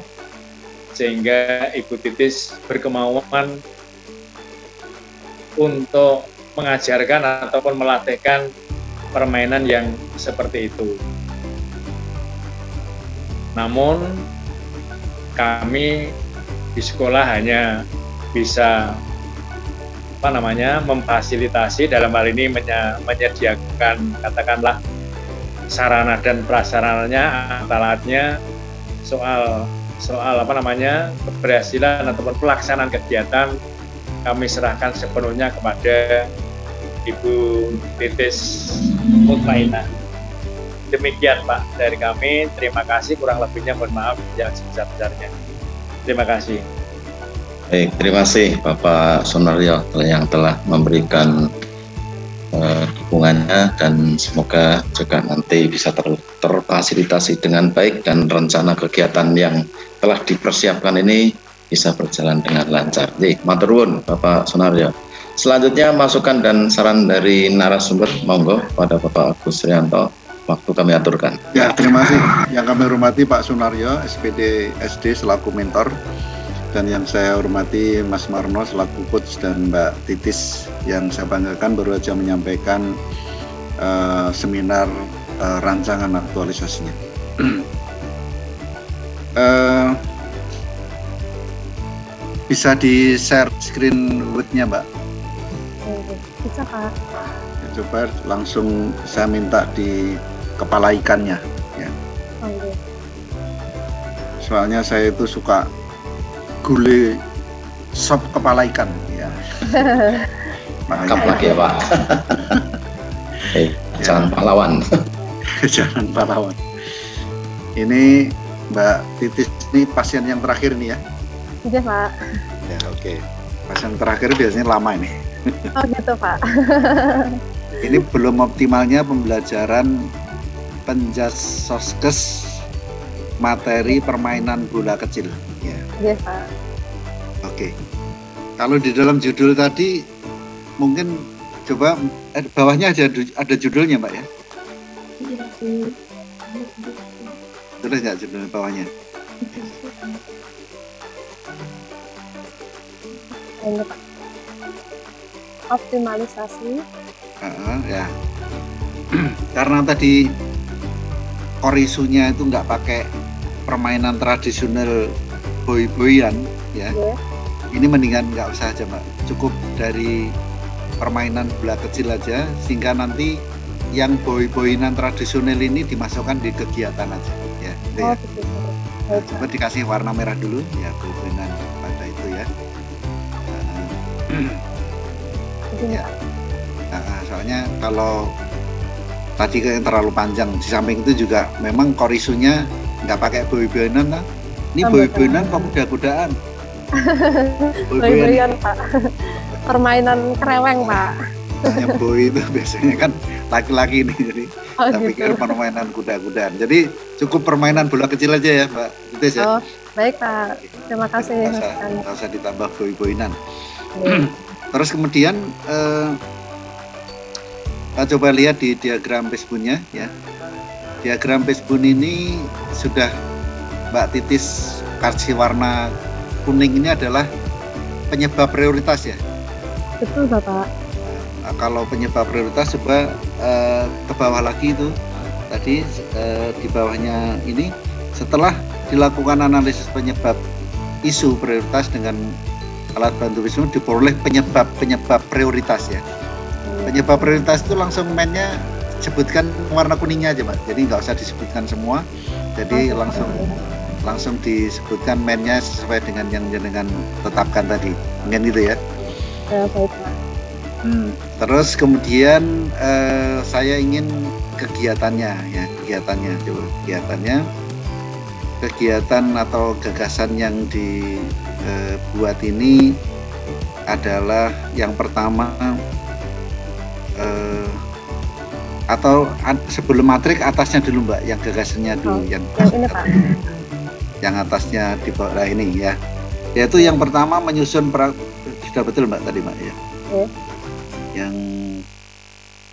[SPEAKER 17] sehingga Ibu Titis berkemauan untuk mengajarkan ataupun melatihkan permainan yang seperti itu. Namun kami di sekolah hanya bisa memfasilitasi, dalam hal ini menyediakan katakanlah sarana dan prasarananya, alatnya, soal keberhasilan ataupun pelaksanaan kegiatan kami serahkan sepenuhnya kepada Ibu Titis Mutmainah. Demikian Pak dari kami, terima kasih, kurang lebihnya mohon maaf yang sebesar-besarnya. Terima kasih.
[SPEAKER 3] Baik, terima kasih Bapak Sunaryo yang telah memberikan dukungannya, dan semoga juga nanti bisa terfasilitasi dengan baik dan rencana kegiatan yang telah dipersiapkan ini bisa berjalan dengan lancar. Jadi, matur nuwun Bapak Sunaryo. Selanjutnya masukan dan saran dari narasumber, monggo pada Bapak Agus Rianto. Waktu kami aturkan.
[SPEAKER 1] Ya, terima kasih. Yang kami hormati Pak Sunaryo, SPD SD selaku mentor, dan yang saya hormati Mas Marno selaku coach, dan Mbak Titis yang saya banggakan baru saja menyampaikan seminar rancangan aktualisasinya. Bisa di-share screen with-nya, Mbak?
[SPEAKER 16] Bisa, Pak.
[SPEAKER 1] Ya, coba langsung saya minta di kepala ikannya ya. Soalnya saya itu suka gulai sop kepala ikan ya.
[SPEAKER 3] Makanya lagi ya Pak. Jangan pahlawan.
[SPEAKER 1] Jangan pahlawan. Ini Mbak Titis ini pasien yang terakhir nih ya.
[SPEAKER 16] Iya Pak.
[SPEAKER 1] Ya oke. Pasien terakhir biasanya lama ini.
[SPEAKER 16] Oh gitu Pak.
[SPEAKER 1] Ini belum optimalnya pembelajaran Pinjas Orkes materi permainan bola kecil. Ya.
[SPEAKER 16] Yes, Pak.
[SPEAKER 1] Oke. Kalau di dalam judul tadi mungkin coba bawahnya ada judulnya, Mbak ya? Tulis nggak judul bawahnya?
[SPEAKER 16] Ini Pak. Optimalisasi.
[SPEAKER 1] Ya. Karena tadi korisunya itu nggak pakai permainan tradisional boy-boyan ya. Ini mendingan nggak usah aja Mbak, cukup dari permainan bola kecil aja, sehingga nanti yang boy-boyanan tradisional ini dimasukkan di kegiatan aja ya. Gitu ya. Nah, coba dikasih warna merah dulu ya, boy-boyanan pada itu ya. Ya. Nah, soalnya kalau tadi kayak terlalu panjang, di samping itu juga memang korisunya nggak pakai boy-boyanan lah. Ini boy-boyanan kok kuda-kudaan.
[SPEAKER 16] Boy-boyan Pak. Permainan kereweng Pak.
[SPEAKER 1] Yang boy itu biasanya kan laki-laki nih, jadi saya pikir permainan kuda-kudaan. Jadi cukup permainan bola kecil aja ya Mbak Titis ya.
[SPEAKER 16] Oh baik Pak, terima kasih.
[SPEAKER 1] Nggak usah ditambah boy-boyinan. Terus kemudian coba lihat di diagram Pesbunnya ya. Diagram Pesbun ini sudah Mbak Titis kasih warna kuning, ini adalah penyebab prioritas ya.
[SPEAKER 16] Betul Bapak.
[SPEAKER 1] Nah, kalau penyebab prioritas coba ke bawah lagi itu tadi di bawahnya ini, setelah dilakukan analisis penyebab isu prioritas dengan alat bantu Pesbun diperoleh penyebab prioritas ya. Penyebab prioritas itu langsung mainnya sebutkan warna kuningnya aja Mbak, jadi nggak usah disebutkan semua, jadi langsung disebutkan mainnya sesuai dengan yang jenengan tetapkan tadi, mungkin gitu ya.
[SPEAKER 16] Baik Pak.
[SPEAKER 1] Terus kemudian saya ingin kegiatannya ya, kegiatan atau gagasan yang dibuat ini adalah yang pertama atau sebelum matrik atasnya dulu Mbak, yang gagasannya dulu, yang ini Pak. Yang atasnya di bawah ini ya, yaitu yang pertama menyusun sudah betul Mbak tadi Mbak ya. Yang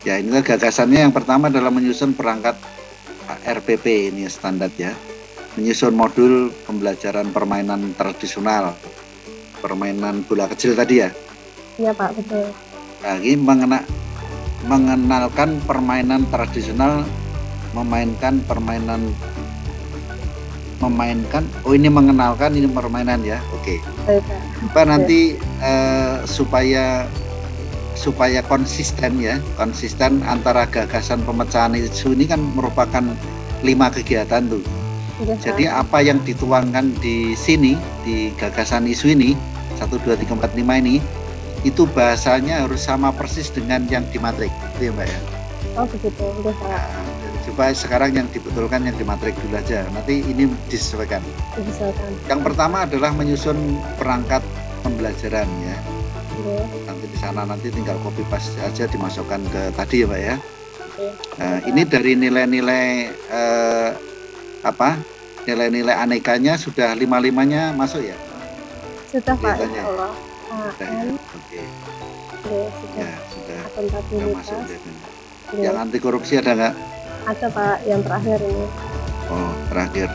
[SPEAKER 1] ya inilah gagasannya, yang pertama adalah menyusun perangkat RPP ini standar ya, menyusun modul pembelajaran permainan tradisional, permainan bola kecil tadi ya.
[SPEAKER 16] Iya Pak, betul.
[SPEAKER 1] Lagi mengenalkan permainan tradisional, memainkan ini mengenalkan ini permainan ya. Oke. Pak nanti supaya konsisten ya, konsisten antara gagasan pemecahan isu ini kan merupakan 5 kegiatan tuh. Jadi apa yang dituangkan di sini di gagasan isu ini 1, 2, 3, 4, 5 ini itu bahasanya harus sama persis dengan yang di matrik, itu ya Mbak ya.
[SPEAKER 16] Oh begitu, udah Pak.
[SPEAKER 1] Nah, coba sekarang yang dibetulkan yang di matrik dulu aja, nanti ini disesuaikan. Yang pertama adalah menyusun perangkat pembelajaran ya. Nanti di sana nanti tinggal copy paste aja dimasukkan ke tadi ya Mbak ya. Ini dari nilai-nilai nilai-nilai anekanya sudah 5-5-nya masuk ya?
[SPEAKER 16] Sudah Pak, insya Allah.
[SPEAKER 1] Sudah ya? Oke. Ya, sudah masuk. Yang anti korupsi ada nggak?
[SPEAKER 16] Ada Pak, yang terakhir ini.
[SPEAKER 1] Oh, terakhir.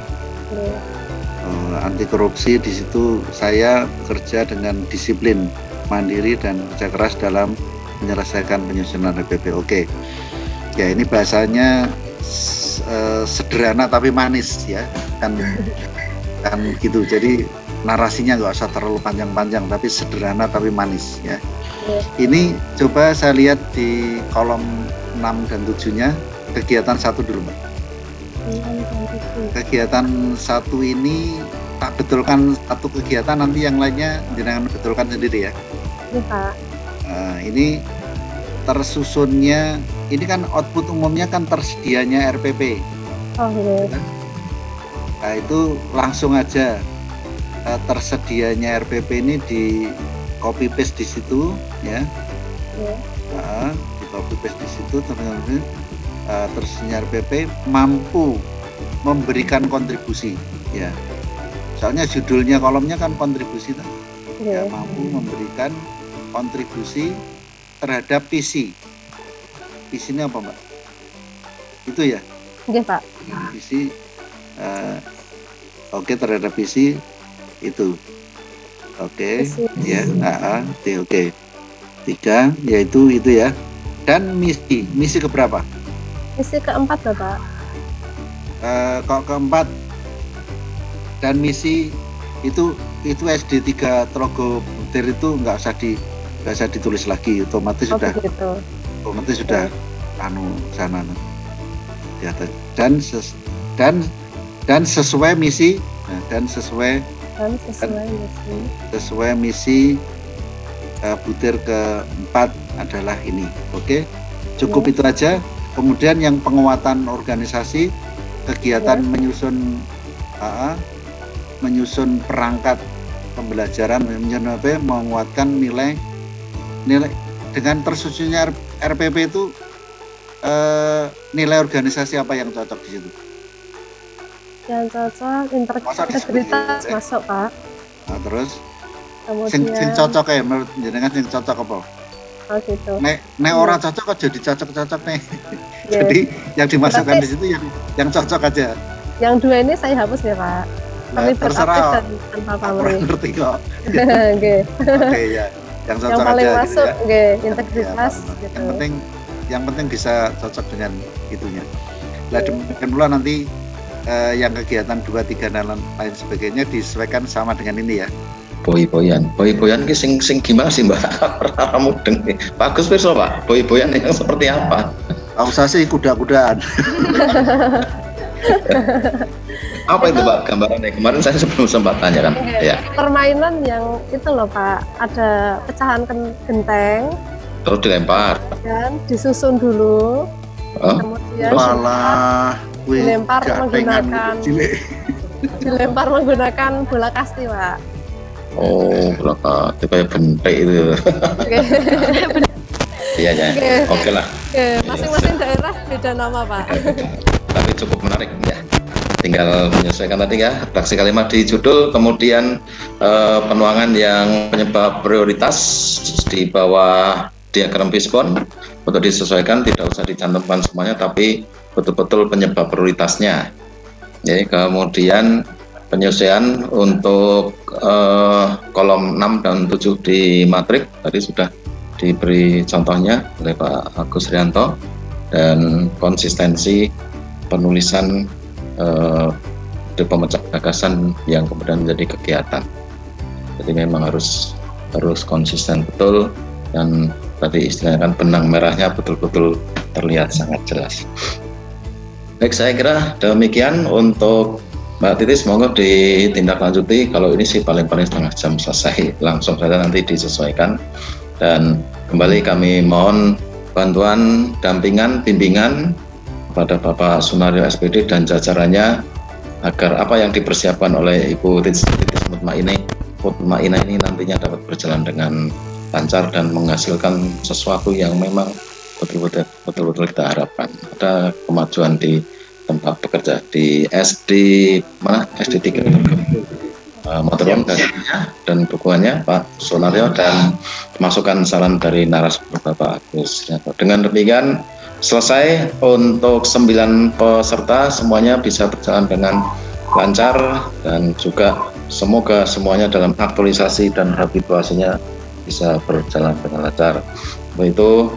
[SPEAKER 1] Anti korupsi di situ saya bekerja dengan disiplin, mandiri dan kerja keras dalam menyelesaikan penyusunan RPP. Oke. Ya, ini bahasanya sederhana tapi manis ya. Kan gitu. Jadi narasinya nggak usah terlalu panjang-panjang, tapi sederhana tapi manis ya. Ini coba saya lihat di kolom 6 dan 7-nya kegiatan 1 dulu Mbak. Kegiatan 1 ini tak betulkan satu kegiatan, nanti yang lainnya jangan betulkan sendiri ya.
[SPEAKER 16] Iya Pak.
[SPEAKER 1] Ini tersusunnya, ini kan output umumnya kan tersedianya RPP.
[SPEAKER 16] Oh iya.
[SPEAKER 1] Nah itu langsung aja tersedianya RPP ini di copy paste di situ ya. Di copy paste di situ tersedianya RPP mampu memberikan kontribusi ya. Soalnya judulnya kolomnya kan kontribusi kan. Ya, mampu memberikan kontribusi terhadap visi. Visinya apa Mbak? Itu ya?
[SPEAKER 16] Iya Pak.
[SPEAKER 1] Visi oke, terhadap visi itu. Oke. Ya, oke. 3 yaitu itu ya. Dan misi keberapa?
[SPEAKER 16] Misi keempat Bapak.
[SPEAKER 1] Kok keempat? Dan misi itu SD 3 Trogo Butir itu nggak usah ditulis lagi, otomatis sudah
[SPEAKER 16] gitu.
[SPEAKER 1] Otomatis sudah sana di atas. Dan sesuai misi, sesuai misi butir keempat adalah ini. Oke, cukup itu aja. Kemudian yang penguatan organisasi, kegiatan menyusun perangkat pembelajaran menguatkan nilai dengan tersusunnya RPP itu nilai organisasi apa yang cocok di situ?
[SPEAKER 16] Yang cocok integritas masuk Pak.
[SPEAKER 1] Nah, terus
[SPEAKER 16] kemudian
[SPEAKER 1] sing cocok ya menurut jenengan sing cocok apa?
[SPEAKER 16] Oh gitu.
[SPEAKER 1] Nek orang cocok kok jadi cocok nih. Jadi yang dimasukkan di situ yang cocok aja.
[SPEAKER 16] Yang dua ini saya hapus ya Pak. Terlibat aktif dan tanpa pamrih.
[SPEAKER 1] Ngerti kok.
[SPEAKER 16] Oke.
[SPEAKER 1] Oke ya. Yang cocok
[SPEAKER 16] yang paling
[SPEAKER 1] aja,
[SPEAKER 16] masuk
[SPEAKER 1] gitu ya.
[SPEAKER 16] integritas
[SPEAKER 1] Ya,
[SPEAKER 16] gitu.
[SPEAKER 1] Yang penting bisa cocok dengan itunya. Nah, demikian pula nanti yang kegiatan 2, 3 dan lain sebagainya disesuaikan sama dengan ini ya.
[SPEAKER 3] Boy-boyan ki sing gimana sih Mbak? Ora mudeng. Bagus pirsa Pak. Boy-boyan yang seperti apa?
[SPEAKER 1] Enggak usah sih kuda-kudaan.
[SPEAKER 3] Apa itu Pak gambarannya? Kemarin saya sebelum sempat tanya kan. Ya.
[SPEAKER 16] Permainan yang itu loh Pak, ada pecahan genteng.
[SPEAKER 3] Terus dilempar.
[SPEAKER 16] Dan disusun dulu. Kemudian dilempar menggunakan bola kasti Pak.
[SPEAKER 3] Oh, bola kasti kayak bentek itu. Iya ya. Oke lah.
[SPEAKER 16] Masing-masing daerah beda nama Pak.
[SPEAKER 3] Tapi cukup menarik ya. Tinggal menyesuaikan tadi ya redaksi kalimat di judul, kemudian penuangan yang penyebab prioritas di bawah diagram Fishbone untuk disesuaikan, tidak usah dicantumkan semuanya tapi betul-betul penyebab prioritasnya ya. Kemudian penyesuaian untuk kolom 6 dan 7 di matrik tadi sudah diberi contohnya oleh Pak Agus Rianto, dan konsistensi penulisan di pemecah gagasan yang kemudian menjadi kegiatan. Jadi memang harus konsisten betul, dan tadi istilahnya kan benang merahnya betul-betul terlihat sangat jelas. Baik, saya kira demikian untuk Mbak Titis, monggo ditindaklanjuti. Kalau ini sih paling-paling setengah jam selesai, langsung saja nanti disesuaikan. Dan kembali kami mohon bantuan, dampingan, bimbingan pada Bapak Sunario SPD dan jajarannya agar apa yang dipersiapkan oleh Ibu Titis Mutmainah ini nantinya dapat berjalan dengan lancar dan menghasilkan sesuatu yang memang betul-betul kita harapkan. Ada kemajuan di tempat bekerja di SD mana? SD 3 motornya dan dukungannya Pak Sunario dan masukan saran dari narasumber Bapak Agus. Dengan demikian selesai untuk 9 peserta, semuanya bisa berjalan dengan lancar dan juga semoga semuanya dalam aktualisasi dan habituasinya bisa berjalan dengan lancar. Begitu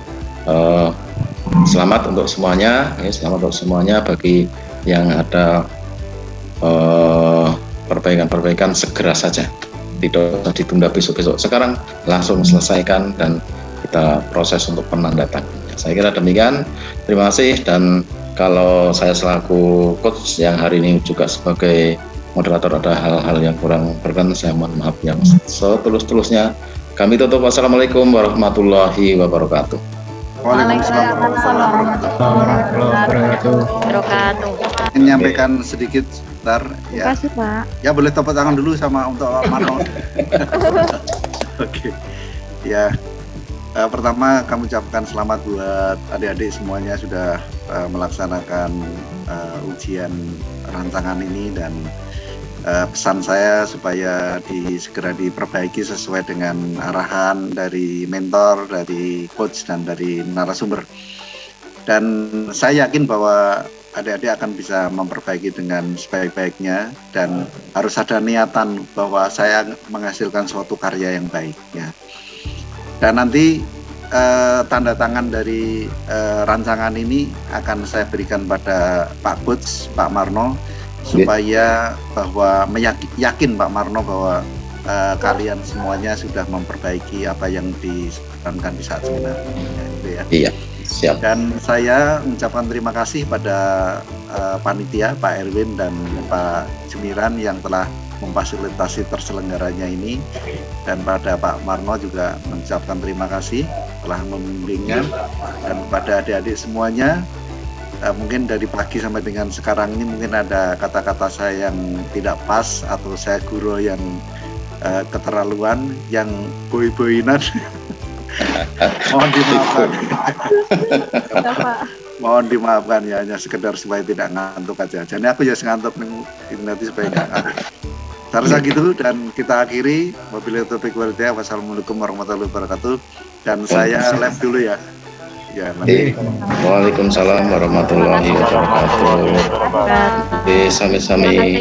[SPEAKER 3] selamat untuk semuanya, selamat untuk semuanya. Bagi yang ada perbaikan-perbaikan segera saja, tidak usah ditunda besok-besok, sekarang langsung selesaikan dan kita proses untuk penandatangan. Saya kira demikian, terima kasih. Dan kalau saya selaku coach yang hari ini juga sebagai moderator ada hal-hal yang kurang berkenan, saya mohon maaf yang setulus-tulusnya. Kami tutup. Wassalamualaikum warahmatullahi wabarakatuh.
[SPEAKER 1] Waalaikumsalam warahmatullahi
[SPEAKER 16] wabarakatuh.
[SPEAKER 1] Menyampaikan sedikit sebentar ya.
[SPEAKER 16] Terima kasih Pak.
[SPEAKER 1] Ya boleh tepuk tangan dulu sama untuk Marno. Oke. Ya. Pertama kami ucapkan selamat buat adik-adik semuanya sudah melaksanakan ujian rancangan ini, dan pesan saya supaya segera diperbaiki sesuai dengan arahan dari mentor, dari coach, dan dari narasumber. Dan saya yakin bahwa adik-adik akan bisa memperbaiki dengan sebaik-baiknya, dan harus ada niatan bahwa saya menghasilkan suatu karya yang baik ya. Dan nanti tanda tangan dari rancangan ini akan saya berikan pada Pak Coach, Pak Marno, supaya bahwa yakin Pak Marno bahwa kalian semuanya sudah memperbaiki apa yang disarankan di saat seminar. Ya.
[SPEAKER 3] Iya, siap.
[SPEAKER 1] Dan saya mengucapkan terima kasih pada panitia Pak Erwin dan Pak Jemiran yang telah memfasilitasi terselenggaranya ini, dan pada Pak Marno juga mengucapkan terima kasih telah membimbingnya, dan pada adik-adik semuanya mungkin dari pagi sampai dengan sekarang ini mungkin ada kata-kata saya yang tidak pas atau saya guru yang keterlaluan yang boy-boyinan. Mohon dimaafkan. Mohon dimaafkan ya, hanya sekedar supaya tidak ngantuk aja. Jadi aku ya ngantuk ini nanti supaya nggak ngantuk. Seharusnya gitu, dan kita akhiri. Wabillahi taufiq wal hidayah. Wassalamualaikum warahmatullahi wabarakatuh. Dan saya live dulu ya. Ya,
[SPEAKER 3] Waalaikumsalam warahmatullahi wabarakatuh. Sami-sami.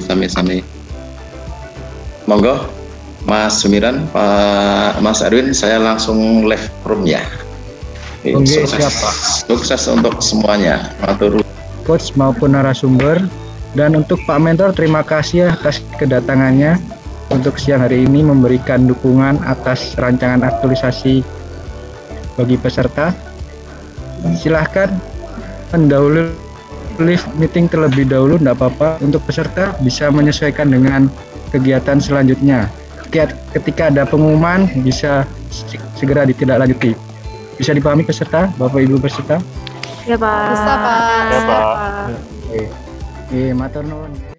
[SPEAKER 3] Sami-sami. Monggo, Mas Sumiran, Pak Mas Erwin, saya langsung live room ya. Sukses untuk semuanya. Matur
[SPEAKER 14] coach maupun narasumber. Dan untuk Pak Mentor, terima kasih atas kedatangannya untuk siang hari ini memberikan dukungan atas rancangan aktualisasi bagi peserta. Silahkan mendahului live meeting terlebih dahulu, tidak apa-apa. Untuk peserta bisa menyesuaikan dengan kegiatan selanjutnya. Ketika ada pengumuman bisa segera ditindaklanjuti. Bisa dipahami peserta, Bapak Ibu peserta?
[SPEAKER 16] Ya Pak. Bisa Pak.
[SPEAKER 2] Ya Pak.
[SPEAKER 14] Matur nuwun.